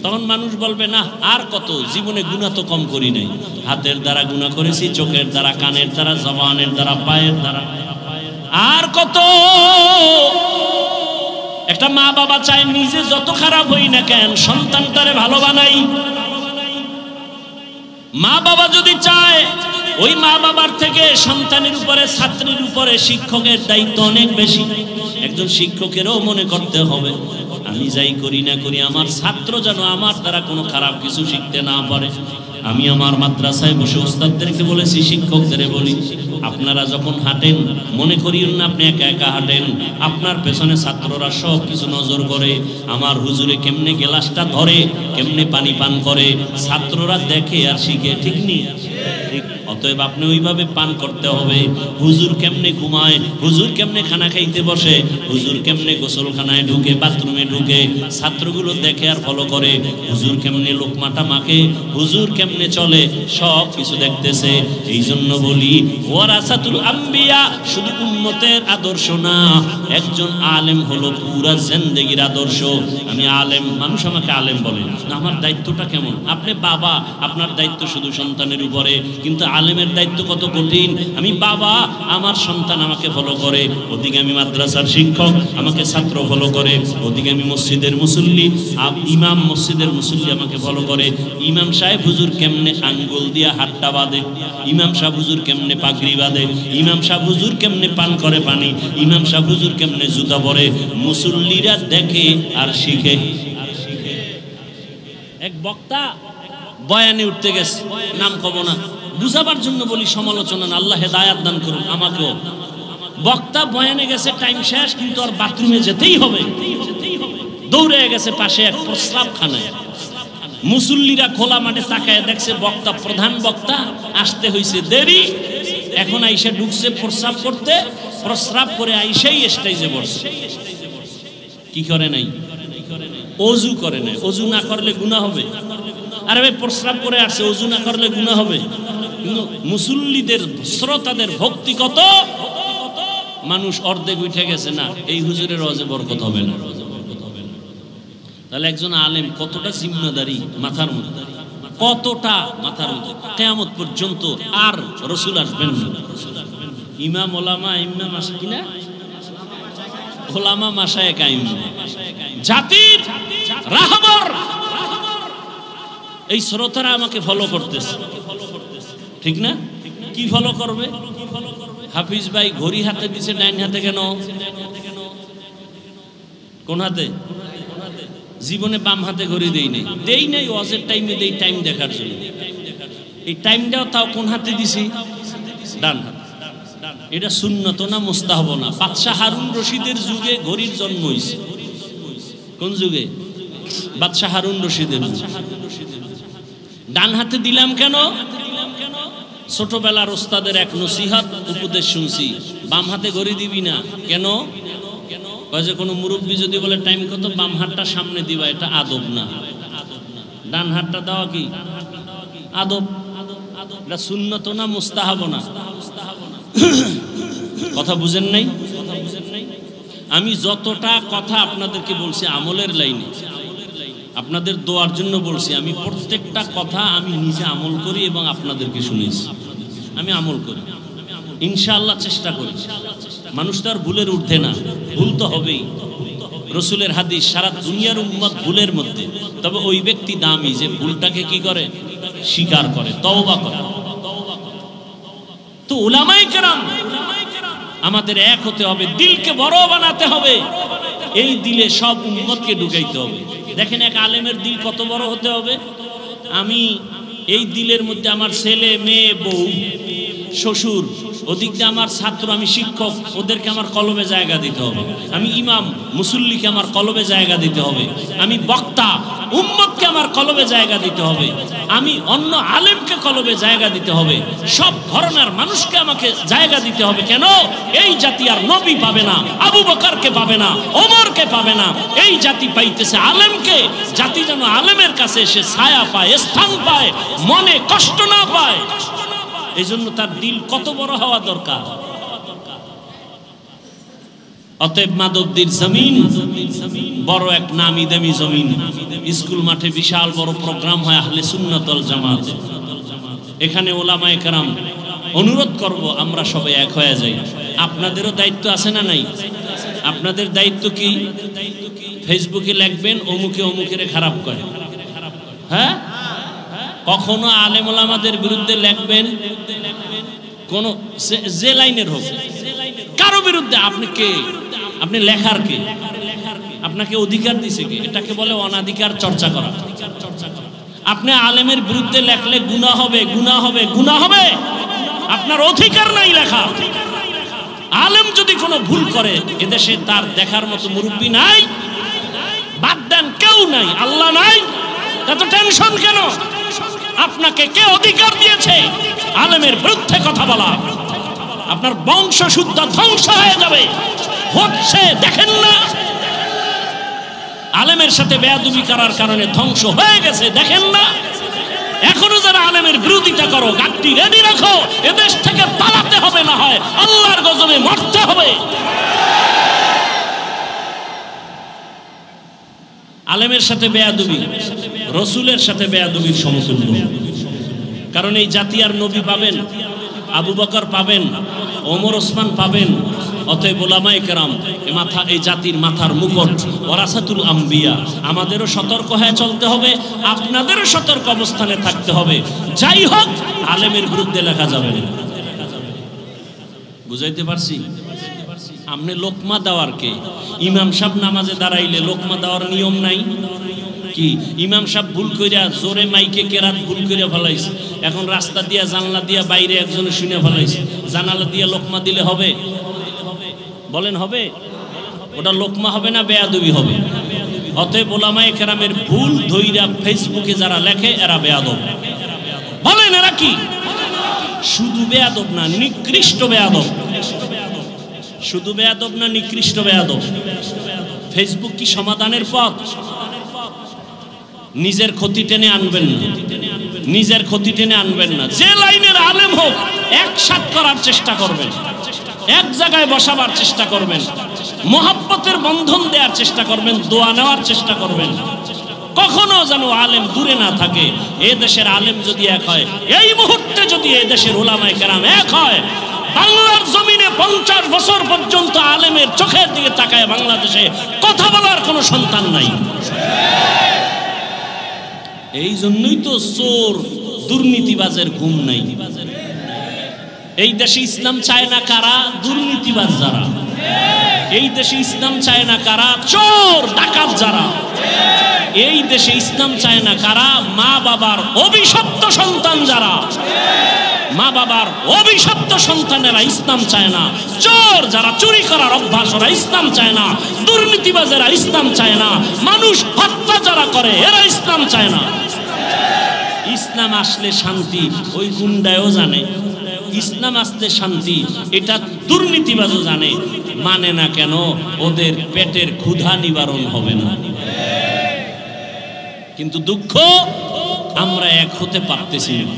তখন মানুষ বলবে না আর কত, জীবনে গুনাহ তো কম করি নাই, হাতের দ্বারা গুনাহ করেছি, চোখের দ্বারা, কানের দ্বারা, জবানের দ্বারা, পায়ের দ্বারা, আর কত। একটা মা বাবা চায় নিজে যত খারাপ হই না কেন সন্তানটারে ভালো বানাই। মা বাবা যদি চায়, ওই মা বাবার থেকে সন্তানের উপরে, ছাত্রের উপরে শিক্ষকের দায়িত্ব অনেক বেশি। একজন শিক্ষকেরও মনে করতে হবে আমি যাই করি না করি আমার ছাত্র যেন আমার দ্বারা কোনো খারাপ কিছু শিখতে না পারে। আমি আমার মাদ্রাসায় বসে উস্তাদদেরকে বলেছি, শিক্ষকদের বলি, আপনারা যখন হাঁটেন মনে করিয়েন না আপনি একা একা হাঁটেন, আপনার পেছনে ছাত্ররা সব কিছু নজর করে, আমার হুজুরে কেমনে গ্লাসটা ধরে, কেমনে পানি পান করে, ছাত্ররা দেখে আর শিখে, ঠিক নেই? অতএব আপনি ওইভাবে পান করতে হবে। হুজুর কেমনে ঘুমায়, হুজুর কেমনে খানা খাইতে বসে, হুজুর কেমনে গোসলখানায় ঢুকে, বাথরুমে ঢুকে, ছাত্রগুলো দেখে আর ফলো করে। হুজুর কেমনে লোকমাটা মাখে, হুজুর কেমনে চলে, সব কিছু দেখতেছে। এই জন্য বলি ওয়ারাসাতুল আম্বিয়া শুধু উম্মতের আদর্শ না, একজন আলেম হলো পুরা জিন্দেগির আদর্শ। আমি আলেম, মানুষ আমাকে আলেম বলে না, আমার দায়িত্বটা কেমন? আপনি বাবা, আপনার দায়িত্ব শুধু সন্তানের উপরে, কিন্তু আলেমের দায়িত্ব কত কঠিন। আমি বাবা, আমার সন্তান আমাকে ফলো করে, ওদিকে আমি মাদ্রাসার শিক্ষক, আমাকে ছাত্র ফলো করে, ওদিকে আমি মসজিদের মুসল্লি, ইমাম মসজিদের মুসল্লি আমাকে ফলো করে। ইমাম সাহেব হুজুর কেমনে আঙ্গুল দিয়া হাতটা বাঁধে, ইমাম সাহেব হুজুর কেমনে পাগড়ি বাঁধে, ইমাম সাহেব হুজুর কেমনে পান করে পানি, ইমাম সাহেব হুজুর কেমনে জুতা পরে, মুসল্লিরা দেখে আর শিখে। এক বক্তা বয়ানে উঠতে গেছে, নাম কব না, বুঝাবার জন্য বলি, সমালোচনা না, আল্লাহ হেদায়াত দান করুন আমাকেও। বক্তা বয়ানে গেছে, টাইম শেষ, কিন্তু আর বাথরুমে যেতেই হবে, দৌড়ে গেছে পাশে এক প্রস্রাবখানায়। মুসল্লিরা খোলা মাঠে তাকায় দেখছে বক্তা, প্রধান বক্তা আসতে হয়েছে দেরি, এখন আইসা ঢুকছে প্রস্রাব করতে, প্রস্রাব করে আইসাই স্টেজে বসছে। কি করে নাই? অজু করে নাই। অজু না করলে গুনাহ হবে? আরে ভাই প্রস্রাব করে আসছে, অজু না করলে গুনাহ হবে? কিন্তু মুসল্লিদের, শ্রোতাদের ভক্তি কত, মানুষ অর্ধেক উঠে গেছে, না এই হুজুরের ওয়াজে বরকত হবে না। তাহলে একজন আলেম কতটা জিম্মাদারি মাথার মধ্যে, কতটা মাথার মধ্যে, কিয়ামত পর্যন্ত আর রাসূল আসবেন না। ইমাম ওলামা, ইমাম আসে কিনা, ওলামা মাশায়ে কাইম, জাতির রাহবর, এই শ্রোতারা আমাকে ফলো করতেছে, ঠিক না? কি ফলো করবে? হাফিজ ভাই ঘড়ি হাতে দিছে, ডাইন হাতে কেন? কোন হাতে? জীবনে বাম হাতে ঘড়ি দেই নাই, ওয়াজের টাইমে দেই, টাইম দেখার জন্য। এই টাইমটাও তাও কোন হাতে দিছি? ডান হাতে। এটা সুন্নত না মুস্তাহাব না? বাদশাহ হারুন রশিদের যুগে ঘড়ির জন্ম হয়েছে। কোন যুগে? বাদশাহ হারুন রশিদের যুগে। ডান হাতে দিলাম কেন? ছোটবেলার ওস্তাদের এক নসিহত উপদেশ শুনছি, বাম হাতে ঘড়ি দিবি না। কেন? যে কোনো মুরব্বী যদি বলে টাইম কত, বাম হাতটা সামনে দিবা, এটা আদব না। ডান হাতটা দেওয়া কি আদব? এটা সুন্নত না মুস্তাহাব না? কথা বুঝেন নাই? আমি যতটা কথা আপনাদেরকে বলছি আমলের লাইনে, আপনাদের দোয়ার জন্য বলছি। আমি প্রত্যেকটা কথা আমি নিজে আমল করি এবং আপনাদেরকে শুনেছি। আমি আমল করি, ইনশাআল্লাহ চেষ্টা করি। মানুষ তো আর ভুলের ঊর্ধ্বে না, ভুল তো হবেই। রসুলের হাদিস, সারা দুনিয়ার উম্মত ভুলের মধ্যে, তবে ওই ব্যক্তি দামি যে ভুলটাকে কি করে, স্বীকার করে, তওবা করে। তো উলামায়ে কেরাম আমাদের এক হতে হবে, দিলকে বড় বানাতে হবে। এই দিলে সব উম্মতকে ঢুকাইতে হবে। দেখেন এক আলেমের দিল কত বড় হতে হবে। আমি এই দিলের মধ্যে আমার ছেলে মেয়ে বউ শ্বশুর, ওদিক দিয়ে আমার ছাত্র, আমি শিক্ষক, ওদেরকে আমার কলবে জায়গা দিতে হবে। আমি ইমাম মুসল্লিকে আমার কলবে জায়গা দিতে হবে। আমি বক্তা উম্মতকে আমার কলবে জায়গা দিতে হবে। আমি অন্য আলেমকে কলবে জায়গা দিতে হবে। সব ধরনের মানুষকে আমাকে জায়গা দিতে হবে। কেন? এই জাতি আর নবী পাবে না, আবু বকরকে পাবে না, ওমরকে পাবে না। এই জাতি পাইতেছে আলেমকে। জাতি যেন আলেমের কাছে এসে ছায়া পায়, স্থান পায়, মনে কষ্ট না পায়। এই জন্য তার দিল কত বড় হওয়া দরকার। অতএব মাধবদীর জমিন বড় এক নামি দামি জমিন। স্কুল মাঠে বিশাল বড় প্রোগ্রাম হয় আহলে সুন্নাত ওয়াল জামাত। এখানে ওলামায়ে কেরাম, অনুরোধ করব আমরা সবাই এক হয়ে যাই। আপনাদেরও দায়িত্ব আছে না নাই? আপনাদের দায়িত্ব কি? ফেসবুকে লিখবেন অমুকে অমুকের খারাপ করে, হ্যাঁ? কখনো আলেম ওলামাদের বিরুদ্ধে লিখবেন, কোন যে লাইনের হোক, কারো বিরুদ্ধে। আপনি কে? আপনি লেখার কে? আপনাকে অধিকার দিছে কে? এটাকে বলে অনাধিকার চর্চা করা। আপনি আলেমের বিরুদ্ধে লেখলে গুনাহ হবে, গুনাহ হবে, গুনাহ হবে। আপনার অধিকার নাই লেখা। আলেম যদি কোনো ভুল করে, এদেশে তার দেখার মতো মুরব্বী নাই, বাদ দেন, কেউ নাই, আল্লাহ নাই, এত টেনশন কেন? আপনাকে কে অধিকার দিয়েছে আলেমের বিরুদ্ধে কথা বলা? আপনার বংশ শুদ্ধ ধ্বংস হয়ে যাবে। হচ্ছে, দেখেন না? আলেমের সাথে বেয়াদবি করার কারণে ধ্বংস হয়ে গেছে, দেখেন না? এখনো যারা আলেমের বিরোধিতা করো, গাড়ি রেডি রাখো, এদেশ থেকে পালাতে হবে, না হয় আল্লাহর গজবে মরতে হবে। আলেমের সাথে বেয়াদবি রসুলের সাথে বেয়াদবির সমতুল্য। কারণ এই জাতি আর নবী পাবেন, আবু বকর পাবেন, ওমর ওসমান পাবেন। অতএব ওলামায়ে কেরাম এই জাতির মাথার মুকুট, ওয়ারাসাতুল আম্বিয়া। আমাদেরও সতর্ক হয়ে চলতে হবে, আপনাদেরও সতর্ক অবস্থানে থাকতে হবে। যাই হোক, আলেমের বিরুদ্ধে লেখা যাবে না। বুঝাইতে পারছি? আপনি লোকমা দেওয়ার কে? ইমাম সাহেব নামাজে দাঁড়াইলে লোকমা দেওয়ার নিয়ম নাই কি? ইমাম সাহেব ভুল কইরা জোরে মাইকে কেরাত ভুল কইরা ফেলাইছে, এখন রাস্তা দিয়া জানলা দিয়া বাইরে একজনে শুনে ফেলাইছে, জানালা দিয়া লোকমা দিলে হবে? বলেন হবে? ওটা লোকমা হবে না, বেয়াদবি হবে। অতএব ওলামায়ে কেরামের ভুল ধইরা ফেসবুকে যারা লেখে এরা বেয়াদব। বলেন এরা কি? শুধু বেয়াদব না, নিকৃষ্ট বেয়াদব। শুধু বেয়াদব না, নিকৃষ্ট বেয়াদব। ফেসবুক কি সমাধানের পথ? নিজের ক্ষতি টেনে আনবেন না, নিজের ক্ষতি টেনে আনবেন না। যে লাইনের আলেম হোক, একসাথ করার চেষ্টা করবেন, এক জায়গায় বসাবার চেষ্টা করবেন, মহব্বতের বন্ধন দেওয়ার চেষ্টা করবেন, দোয়া নেওয়ার চেষ্টা করবেন। কখনো যেন আলেম দূরে না থাকে। এ দেশের আলেম যদি এক হয়, এই মুহূর্তে যদি এ দেশের উলামায়ে কেরাম এক হয়, বাংলার জমিনে 50 বছর পর্যন্ত আলেমের চোখের দিকে তাকায় বাংলাদেশে কথা বলার কোনো সন্তান নাই। এই জন্যই তো চোর দুর্নীতিবাজের ঘুম নাই। এই দেশে ইসলাম চায় না কারা? দুর্নীতিবাজ যারা। এই দেশে ইসলাম চায় না কারা? চোর ডাকাত যারা। এই দেশে ইসলাম চায় না কারা? মা বাবার অভিশপ্ত সন্তান যারা। মা বাবার অভিশপ্ত সন্তানেরা ইসলাম চায় না। চোর যারা, চুরি করার অভ্যাস, ওরা ইসলাম চায় না। দুর্নীতিবাজেরা ইসলাম চায় না। মানুষ হত্যা যারা করে এরা ইসলাম চায় না। ইসলাম আসলে শান্তি, ওই গুন্ডায়ও জানে। ইসলাম আসলে শান্তি, এটা দুর্নীতিবাজও জানে। মানে না কেন? ওদের পেটের ক্ষুধা নিবারণ হবে না। কিন্তু দুঃখ, আমরা এক হতে পারতেছি না।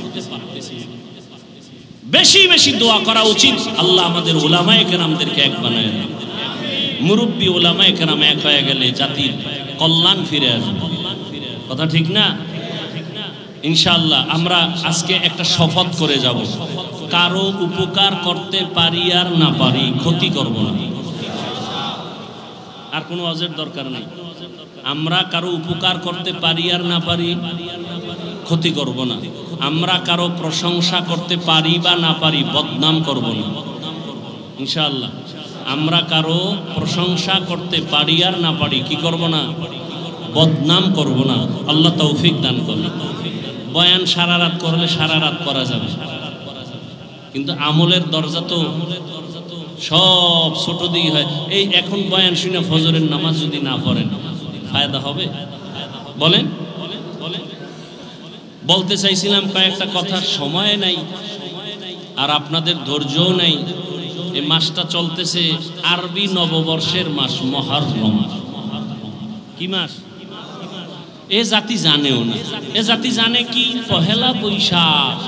বেশি বেশি দোয়া করা উচিত, আল্লাহ আমাদের উলামায়ে কেরামদেরকে এক বানায় দেন। মুরব্বী উলামায়ে কেরাম এক হয়ে গেলে জাতির কল্যাণ ফিরে আসবে। কথা ঠিক না? ইনশাআল্লাহ আমরা আজকে একটা শপথ করে যাব, কারো উপকার করতে পারি আর না পারি ক্ষতি করব না। আর কোনো ওয়াজের দরকার নেই। আমরা কারো উপকার করতে পারি আর না পারি ক্ষতি করব না। আমরা কারো প্রশংসা করতে পারি বা না পারি বদনাম করব না ইনশাআল্লাহ। আমরা কারো প্রশংসা করতে পারি আর না পারি কি করব না? বদনাম করব না। আল্লাহ তৌফিক দান করুন। বয়ান সারা রাত করলে সারা রাত করা যাবে, কিন্তু আমলের দরজা তো সব ছোট দিকে হয়। এই এখন বয়ান শুনে ফজরের নামাজ যদি না পড়েন ফায়দা হবে? বলেন। বলতে চাইছিলাম কয়েকটা কথা, সময় নাই আর আপনাদের ধৈর্যও নাই। এই মাসটা চলতেছে আরবি নববর্ষের মাস মুহররম। কি মাস? এ জাতি জানেও না। এ জাতি জানে কি? পহেলা বৈশাখ,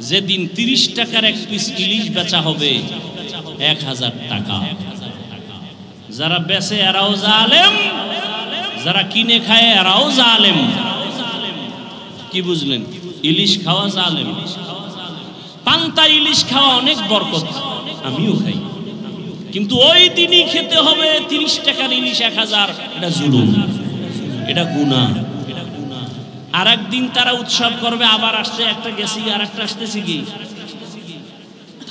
যেদিন 30 টাকার এক পিস ইলিশ বেচা হবে 1000 টাকা। যারা বেচে এরাও জালেম, যারা কিনে খায় এরাও জালেম। কি বুঝলেন? ইলিশ খাওয়া জালেম। পান্তা ইলিশ খাওয়া অনেক বরকত, আমিও খাই, কিন্তু ওই দিনই খেতে হবে 30 টাকার ইলিশ 1000। এটা জুলুম, এটা গুনাহ। আর একদিন তারা উৎসব করবে, আবার আসছে একটা গেছি আর একটা আসতেছি কি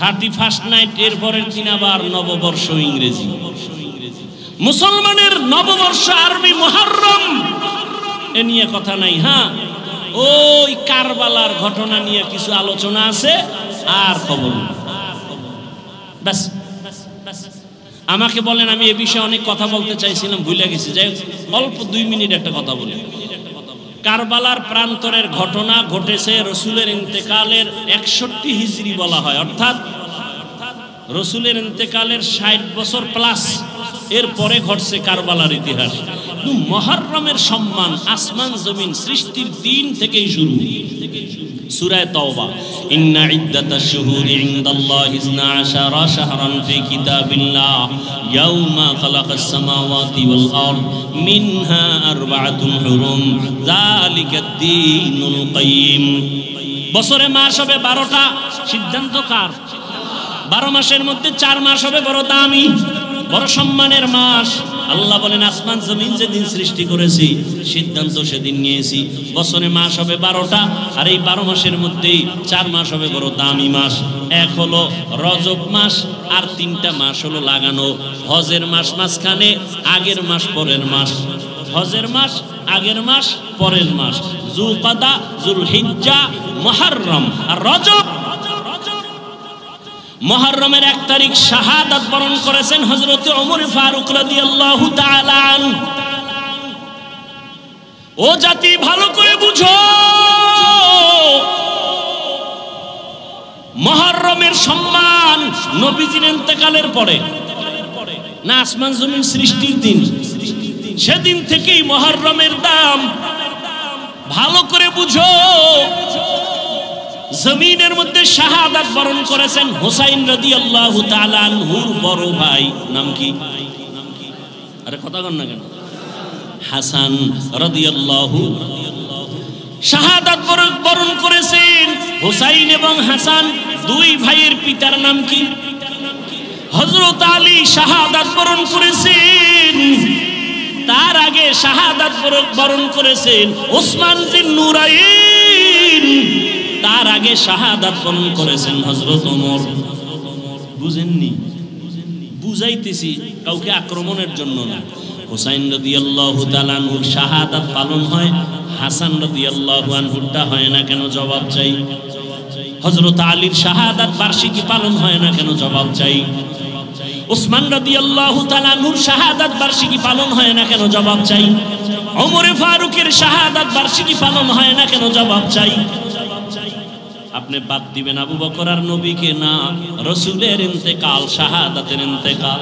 31st নাইট, এরপরের দিন আবার নববর্ষ ইংরেজি। মুসলমানের নববর্ষ আরবি মুহররম, এ নিয়ে কথা নাই। হ্যাঁ, ওই কারবালার ঘটনা নিয়ে কিছু আলোচনা আছে আর খবর ব্যাস। আমাকে বলেন, আমি এ বিষয়ে অনেক কথা বলতে চাইছিলাম, ভুলে গেছি। যাই অল্প 2 মিনিট একটা কথা বলি। কারবালার প্রান্তরের ঘটনা ঘটেছে রসুলের ইন্তেকালের 61 হিজরি বলা হয়, অর্থাৎ রসুলের ইন্তেকালের 60 বছর প্লাস এরপরে ঘটছে কারবালার ইতিহাস। মুহররমের সম্মান আসমান জমিন সৃষ্টির দিন থেকেই শুরু। সূরা তাওবা, ইন্না ইদ্দাতাশ শুহুরি ইনদাল্লাহি 12 শাহরান ফি কিতাবিল্লাহ ইয়াওমা খালাকাস সামাওয়াতি ওয়াল আরদ মিনহা আরবাআতুন হুরুম যালিকাদ দীনুল কাইয়্যিম। বছরে মাস হবে 12টা। সিদ্ধান্ত কার? 12 মাসের মধ্যে 4 মাস হবে বড় দামি, বড় সম্মানের মাস। আল্লাহ বলেন, আসমান জমিন যেদিন সৃষ্টি করেছি সিদ্ধান্ত সেদিন নিয়েছি, বছরে মাস হবে 12টা, আর এই 12 মাসের মধ্যেই 4 মাস হবে বড় দামি মাস। এক হলো রজব মাস, আর 3টা মাস হলো লাগানো। হজের মাস মাঝখানে, আগের মাস পরের মাস। হজের মাস আগের মাস পরের মাস, যুলকাদা, যুলহিজ্জা, মুহররম আর রজব। মুহররমের 1 তারিখ শাহাদাত বরণ করেছেন হযরত ওমর ফারুক রাদিয়াল্লাহু তাআলা আনহু। ও জাতি, ভালো করে বুঝো, মুহররমের সম্মান নবীজির ইন্তেকালের পরে না, আসমান জমিন সৃষ্টির দিন, সেদিন থেকেই মুহররমের দাম। ভালো করে বুঝো, জমিনের মধ্যে শাহাদাত বরণ করেছেন হুসাইন রাদিয়াল্লাহু তাআলা আনহুর বড় ভাই। নাম কি? আরে কথা কন না কেন? হাসান রাদিয়াল্লাহু শাহাদাত বরণ করেছেন। হুসাইন এবং হাসান 2 ভাইয়ের পিতার নাম কি? হযরত আলী শাহাদাত বরণ করেছেন। তার আগে শাহাদাত বরণ করেছেন ওসমান জিন নুরাইন। তার আগে শাহাদাত বরণ করেছেন হযরত ওমর। বুঝেননি? বুঝাইতেছি, কাউকে আক্রমণের জন্য না। হুসাইন রাদিয়াল্লাহু তাআলা আনহুর শাহাদাত পালন হয়, হাসান রাদিয়াল্লাহু আনহুরটা হয় না কেন? জবাব চাই। হযরত আলীর শাহাদাত বার্ষিকী পালন হয় না কেন? জবাব চাই। ওসমান রাদিয়াল্লাহু তাআলা আনহুর শাহাদাত বার্ষিকী পালন হয় না কেন? জবাব চাই। ওমর ফারুকের শাহাদাত বার্ষিকী পালন হয় না কেন? জবাব চাই। আপনি বাদ দিবেন আবু বকর আর নবীকে? না, রাসূলের ইন্তেকাল শাহাদাতের ইন্তেকাল।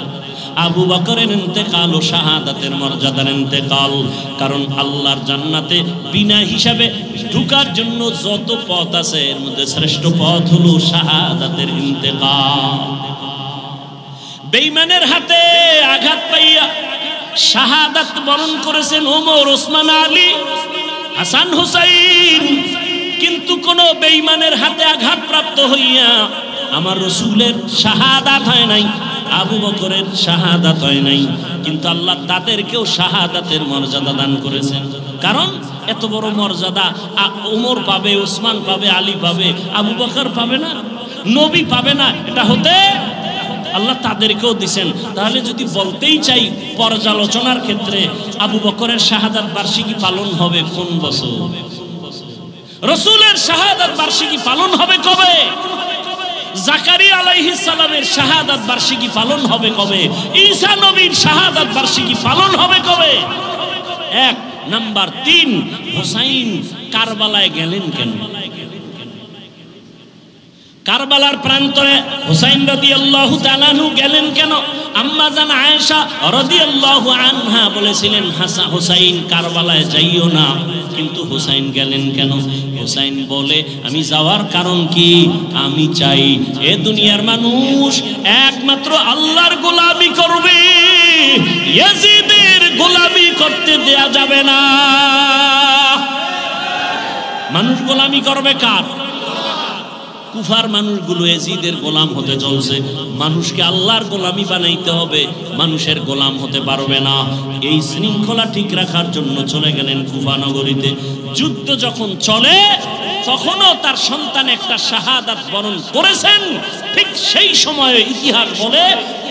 আবু বকরের ইন্তেকাল ও শাহাদাতের মর্যাদার ইন্তেকাল। কারণ আল্লাহর জান্নাতে বিনা হিসাবে ঢোকার জন্য যত পথ আছে, এর মধ্যে শ্রেষ্ঠ পথ হলো শাহাদাতের ইন্তেকাল। বেঈমানের হাতে আঘাত পাইয়া শাহাদাত বরণ করেছেন ওমর, ওসমান, আলী, হাসান, হুসাইন, কিন্তু কোন বেঈমানের হাতে আঘাতপ্রাপ্ত হইয়া আমার রাসূলের শাহাদাত হয় নাই, আবু বকরের শাহাদাত হয় নাই। কিন্তু আল্লাহ তাদেরকেও শাহাদাতের মর্যাদা দান করেছেন। কারণ এত বড় মর্যাদা ওমর পাবে, ওসমান পাবে, আলী পাবে, আবু বকর পাবে না, নবী পাবে না, এটা হতে আল্লাহ তাদেরকেও দিছেন। তাহলে যদি বলতেই চাই পর্যালোচনার ক্ষেত্রে আবু বকরের শাহাদাত বার্ষিকী পালন হবে কোন বছর? রাসূলের শাহাদাত বার্ষিকী পালন হবে কবে? জাকারিয়া আলাইহিস সালামের শাহাদাত বার্ষিকী পালন হবে কবে? ঈসা নবীর শাহাদাত বার্ষিকী পালন হবে কবে? এক নাম্বার। 3, হুসাইন কারবালায় গেলেন কেন? কারবালার প্রান্তরে হুসাইন রাদিয়াল্লাহু তাআলা আনহু গেলেন কেন? আম্মা জান আয়েশা রাদিয়াল্লাহু আনহা বলেছিলেন হুসাইন কারবালায় যাইও না, কিন্তু হুসাইন গেলেন কেন? হুসাইন বলে আমি যাওয়ার কারণ কি? আমি চাই এ দুনিয়ার মানুষ একমাত্র আল্লাহর গোলামি করবে, ইয়াজিদের গোলামি করতে দেয়া যাবে না। মানুষ গোলামি করবে কার? কুফার মানুষগুলো ইয়াজিদের গোলাম হতে চলছে। মানুষকে আল্লাহর গোলামি বানাইতে হবে, মানুষের গোলাম হতে পারবে না। এই শৃঙ্খলা ঠিক রাখার জন্য চলে গেলেন কুফা নগরীতে। যুদ্ধ যখন চলে তখনও তার সন্তান একটা শাহাদাত বরণ করেছেন। ঠিক সেই সময়ে ইতিহাস বলে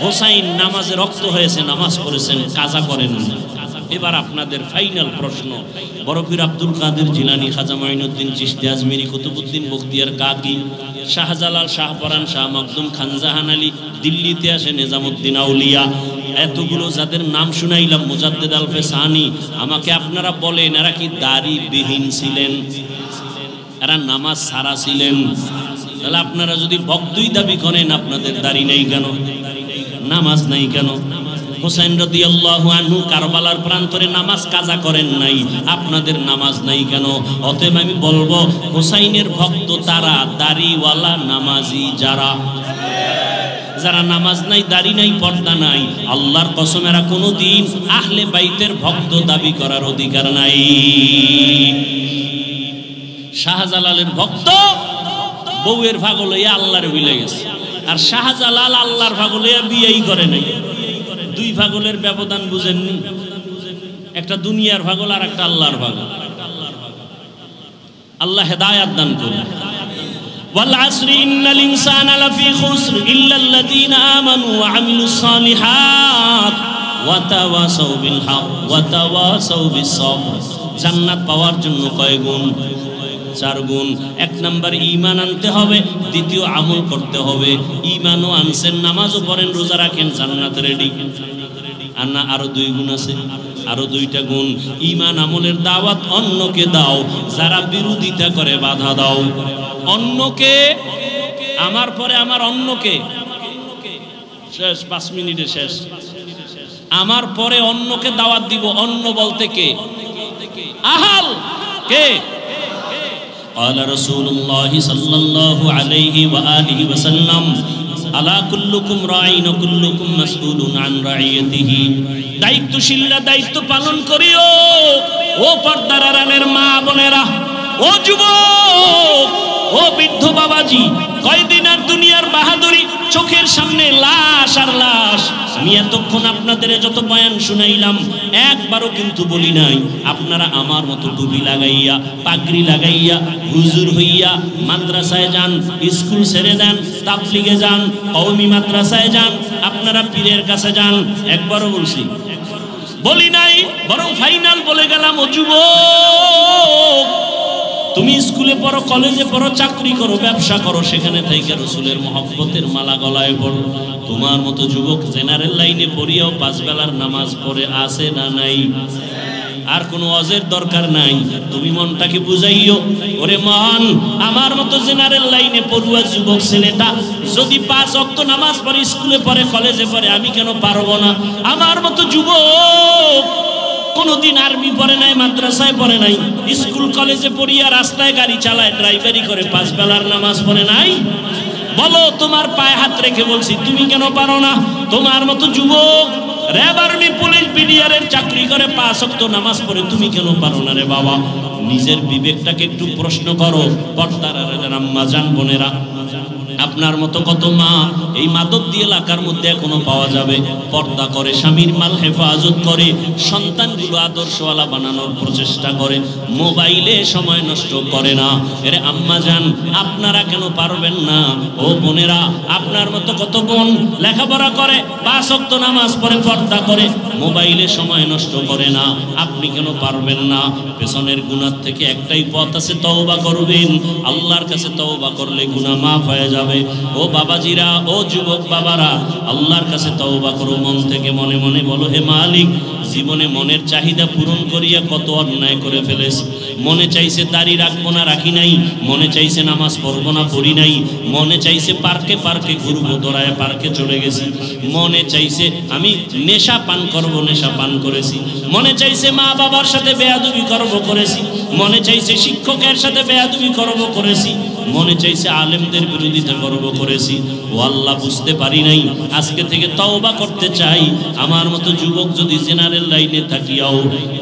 হুসাইন নামাজে রক্ত হয়েছে, নামাজ পড়েছেন, কাজা করেন। এবার আপনাদের ফাইনাল প্রশ্ন, বড় পীর আব্দুল কাদের জিলানী, খাজা মাইনুদ্দিন চিশতি আজমিরি, কুতুবউদ্দিন বখতিয়ার কাকি, শাহজালাল, শাহপরান, শাহ মখদুম, খানজাহান আলী, দিল্লিতে আসে নিজামুদ্দিন আউলিয়া, এতগুলো যাদের নাম শুনাইলাম, মুজাদ্দেদ আলফে সানি, আমাকে আপনারা বলেন এরা কি দাড়ি বিহীন ছিলেন? এরা নামাজ ছাড়া ছিলেন? তাহলে আপনারা যদি ভক্তই দাবি করেন আপনাদের দাড়ি নেই কেন, নামাজ নাই কেন? হুসাইন রাদিয়াল্লাহু আনহু কারবালার প্রান্তরে নামাজ কাজা করেন নাই, আপনাদের নামাজ নাই কেন? অতএব আমি বলবো হুসাইনের ভক্ত তারা দাড়িওয়ালা নামাজি যারা, যারা নামাজ নাই, দাড়ি নাই, পর্দা নাই, আল্লাহর কসম এরা কোনোদিন আহলে বাইতের ভক্ত দাবি করার অধিকার নাই। শাহজালালের ভক্ত বউয়ের ভাগল হইয়া আল্লাহর ভুলে গেছে, আর শাহজালাল আল্লাহর ভাগল হইয়া বিয়েই করে নাই। দুই ভাগলের ব্যবধান বুঝেননি? একটা দুনিয়ার ভাগল আর একটা আল্লাহর ভাগল। আল্লাহ হেদায়াত দান করুন। ওয়াল আসরি ইন্নাল ইনসানা লাফি খুসর ইল্লাল্লাযীনা আমানু ওয়া আমিলুস সালিহাত ওয়া তাওয়াসাউ বিল হক ওয়া তাওয়াসাউ বিস সবর। জান্নাত পাওয়ার জন্য কয় গুণ? 4 গুণ। 1 নাম্বার ঈমান আনতে হবে, দ্বিতীয় আমল করতে হবে। ঈমানও আনছেন, নামাজও পড়েন, রোজা রাখেন, জান্নাত রেডি। আর না আরো 2 গুণ আছে, আরো 2টা গুণ। ঈমান আমলের দাওয়াত অন্যকে দাও, যারা বিরোধিতা করে বাধা দাও। অন্যকে, আমার পরে আমার অন্যকে, শেষ 5 মিনিটে শেষ। আমার পরে অন্যকে দাওয়াত দিব। অন্য বলতে কে? আহাল কে? قال رسول الله صلى الله عليه وآله وسلم ألا كلكم راعٍ وكلكم مسؤول عن رعيته। দায়িত্বশীলরা দায়িত্ব পালন করিও। ও পর্দার আড়ালের মা বোনেরা, ও যুবক, ও বৃদ্ধ বাবাজি, কয়দিন আর দুনিয়ার বাহাদুরি, চোখের সামনে লাশ আর লাশ। আমি এতক্ষণ আপনাদের যত বয়ান শুনাইলাম একবারও কিন্তু বলি নাই আপনারা আমার মতো টুপি লাগাইয়া, পাগড়ি লাগাইয়া, হুজুর হইয়া মাদ্রাসায় যান, স্কুল ছেড়ে দেন, তাবলিগে যান, কওমি মাদ্রাসায় যান, আপনারা পীরের কাছে যান। একবারও বলছি? বলি নাই। বরং ফাইনাল বলে গেলাম, ও যুবক, তুমি স্কুলে পড়ো, কলেজে পড়ো, চাকরি করো, ব্যবসা করো, সেখানে থেকে রাসূলের মহব্বতের মালা গলায় পড়ো। তোমার মতো যুবক জেনারেল লাইনে পড়িয়াও 5 বেলার নামাজ পড়ে আছে না নাই? আর কোনো ওয়াজের দরকার নাই। তুমি মনটাকে বুঝাইও, ওরে মন, আমার মতো জেনারেল লাইনে পড়ুয়া যুবক ছেলেটা যদি 5 ওয়াক্ত নামাজ পড়ে, স্কুলে পড়ে, কলেজে পড়ে, আমি কেন পারবো না? আমার মতো যুবক কোনদিন আর্মি পড়ে নাই, মাদ্রাসায় পড়ে নাই, স্কুল কলেজে পড়িয়া রাস্তায় গাড়ি চালায়, ড্রাইভারি করে, 5 বেলার নামাজ পড়ে নাই? বলো, তোমার পায়ে হাত রেখে বলছি, তুমি কেন পারো না? তোমার মতো যুবক র্যাব আর্মি পুলিশ বিডিআরের চাকরি করে 5 ওয়াক্ত নামাজ পড়ে, তুমি কেন পারো না রে বাবা? নিজের বিবেকটাকে একটু প্রশ্ন করো। পর্দার আম্মা জান বোনেরা, আপনার মতো কত মা এই মাদক দিয়ে এলাকার মধ্যে এখনো পাওয়া যাবে, পর্দা করে, স্বামীর মাল হেফাজত করে, সন্তানগুলো আদর্শওয়ালা বানানোর প্রচেষ্টা করে, মোবাইলে সময় নষ্ট করে না। এরে আম্মা জান, আপনারা কেন পারবেন না? ও বোনেরা, আপনার মতো কত বোন লেখাপড়া করে, 5 ওয়াক্ত নামাজ পড়ে, পর্দা করে, মোবাইলে সময় নষ্ট করে না, আপনি কেন পারবেন না? পেছনের গুনাহ থেকে একটাই পথ আছে, তওবা করবেন। আল্লাহর কাছে তওবা করলে গুনাহ মাফ হয়ে যাবে। ও বাবাজিরা, ও যুবক বাবারা, আল্লাহর কাছে তওবা করো মন থেকে, মনে মনে বলো, হে মালিক, জীবনে মনের চাহিদা পূরণ করিয়া কত অন্যায় করে ফেলেছি। মনে চাইছে দাড়ি রাখবো না, রাখি নাই। মনে চাইছে নামাজ পড়বো না, পড়ি নাই। মনে চাইছে পার্কে পার্কে ঘুরবো, দৌড়ায় পার্কে চলে গেছি। মনে চাইছে আমি নেশা পান করবো, নেশা পান করেছি। মনে চাইছে মা বাবার সাথে বেয়াদবি করবো, করেছি। মনে চাইছে শিক্ষকের সাথে বেয়াদবি করবো, করেছি। মনে চাইছে আলেমদের বিরোধিতা করবো, করেছি। ও আল্লাহ, বুঝতে পারি নাই, আজকে থেকে তওবা করতে চাই। আমার মতো যুবক যদি জেনারেল লাইনে থাকিয়াও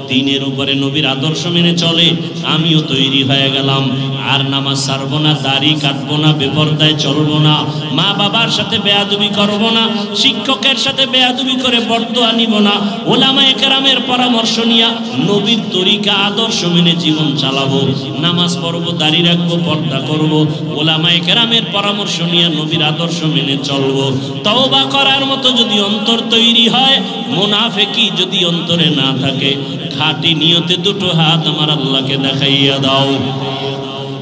দ্বীনের উপরে নবীর আদর্শ মেনে চলে, আমিও তৈরি হয়ে গেলাম। আর নামাজ ছাড়বো না, দাড়ি কাটবো না, বেপরদায় চলবো না, মা বাবার সাথে বেয়াদবি করবো না, শিক্ষকের সাথে বেয়াদবি করে বরদোয়া নিব না, ওলামায়ে কেরামের পরামর্শ নিয়া নবীর তরিকা আদর্শ মেনে জীবন চালাবো। নামাজ পড়বো, দাড়ি রাখবো, পর্দা করবো, ওলামায়ে কেরামের পরামর্শ নিয়ে নবীর আদর্শ মেনে চলবো। তওবা করার মতো যদি অন্তর তৈরি হয়, মুনাফিকি যদি অন্তরে না থাকে, খাঁটি নিয়তে দুটো হাত আমার আল্লাহকে দেখাইয়া দাও।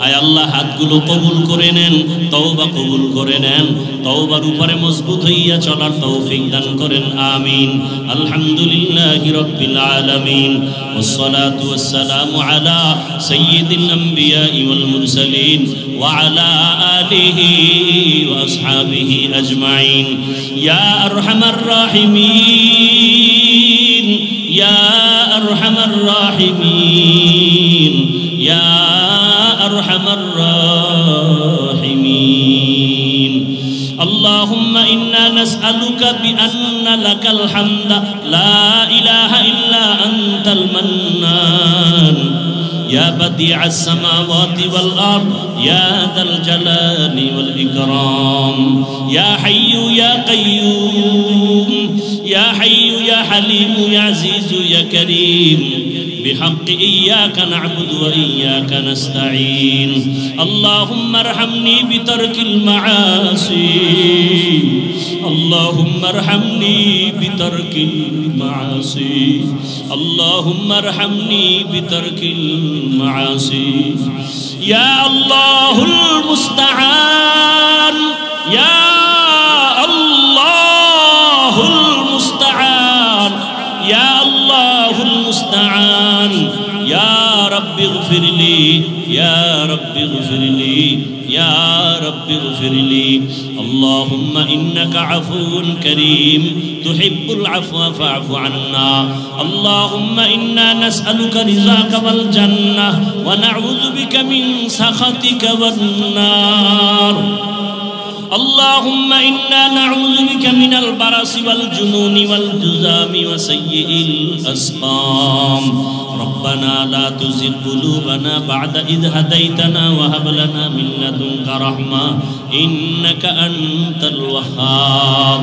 আয় আল্লাহ, হাতগুলো কবুল করে নেন, তওবা কবুল করে নেন, তওবার উপরে মজবুত হইয়া চলার তৌফিক দান করেন, আমিন। আলহামদুলিল্লাহি রাব্বিল আলামিন, ওয়াসসালাতু ওয়াসসালামু আলা সাইয়্যিদিল আমবিয়া ওয়াল মুরসালিন ওয়া আলা আলিহি ওয়া আসহাবিহি আজমাইন। ইয়া আরহামার রাহিমিন, ইয়া আরহামার রাহিমিন, ইয়া আরহামার রাহিমিন। আল্লাহুম্মা ইন্না নাসআলুকা বিআন্না লাকাল হামদা লা ইলাহা ইল্লা আনতাল মান্নান ইয়া বাদিআস সামাওয়াতি ওয়াল আরদ ইয়া যাল জালালি ওয়াল ইকরাম ইয়া হাইয়্যু ইয়া কাইয়্যুম ইয়া হাইয়্যু ইয়া হালিম ইয়া আজিজ ইয়া কারীম بحق إياك نعبد وإياك نستعين. اللهم ارحمني بترك المعاصي، اللهم ارحمني بترك المعاصي، اللهم ارحمني بترك المعاصي. يا الله المستعان، يا الله المستعان، يا الله المستعان. يا رب اغفر لي، يا رب اغفر لي، يا رب اغفر لي. اللهم إنك عفو كريم تحب العفو فاعف عنا. اللهم إنا نسألك رضاك والجنة ونعوذ بك من سخطك والنار. اللهم إنا نعوذ بك من البرص والجنون والجذام وسيء الأسقام. ربنا لا تزغ قلوبنا بعد إذ هديتنا وهب لنا من لدنك رحمة إنك أنت الوهاب.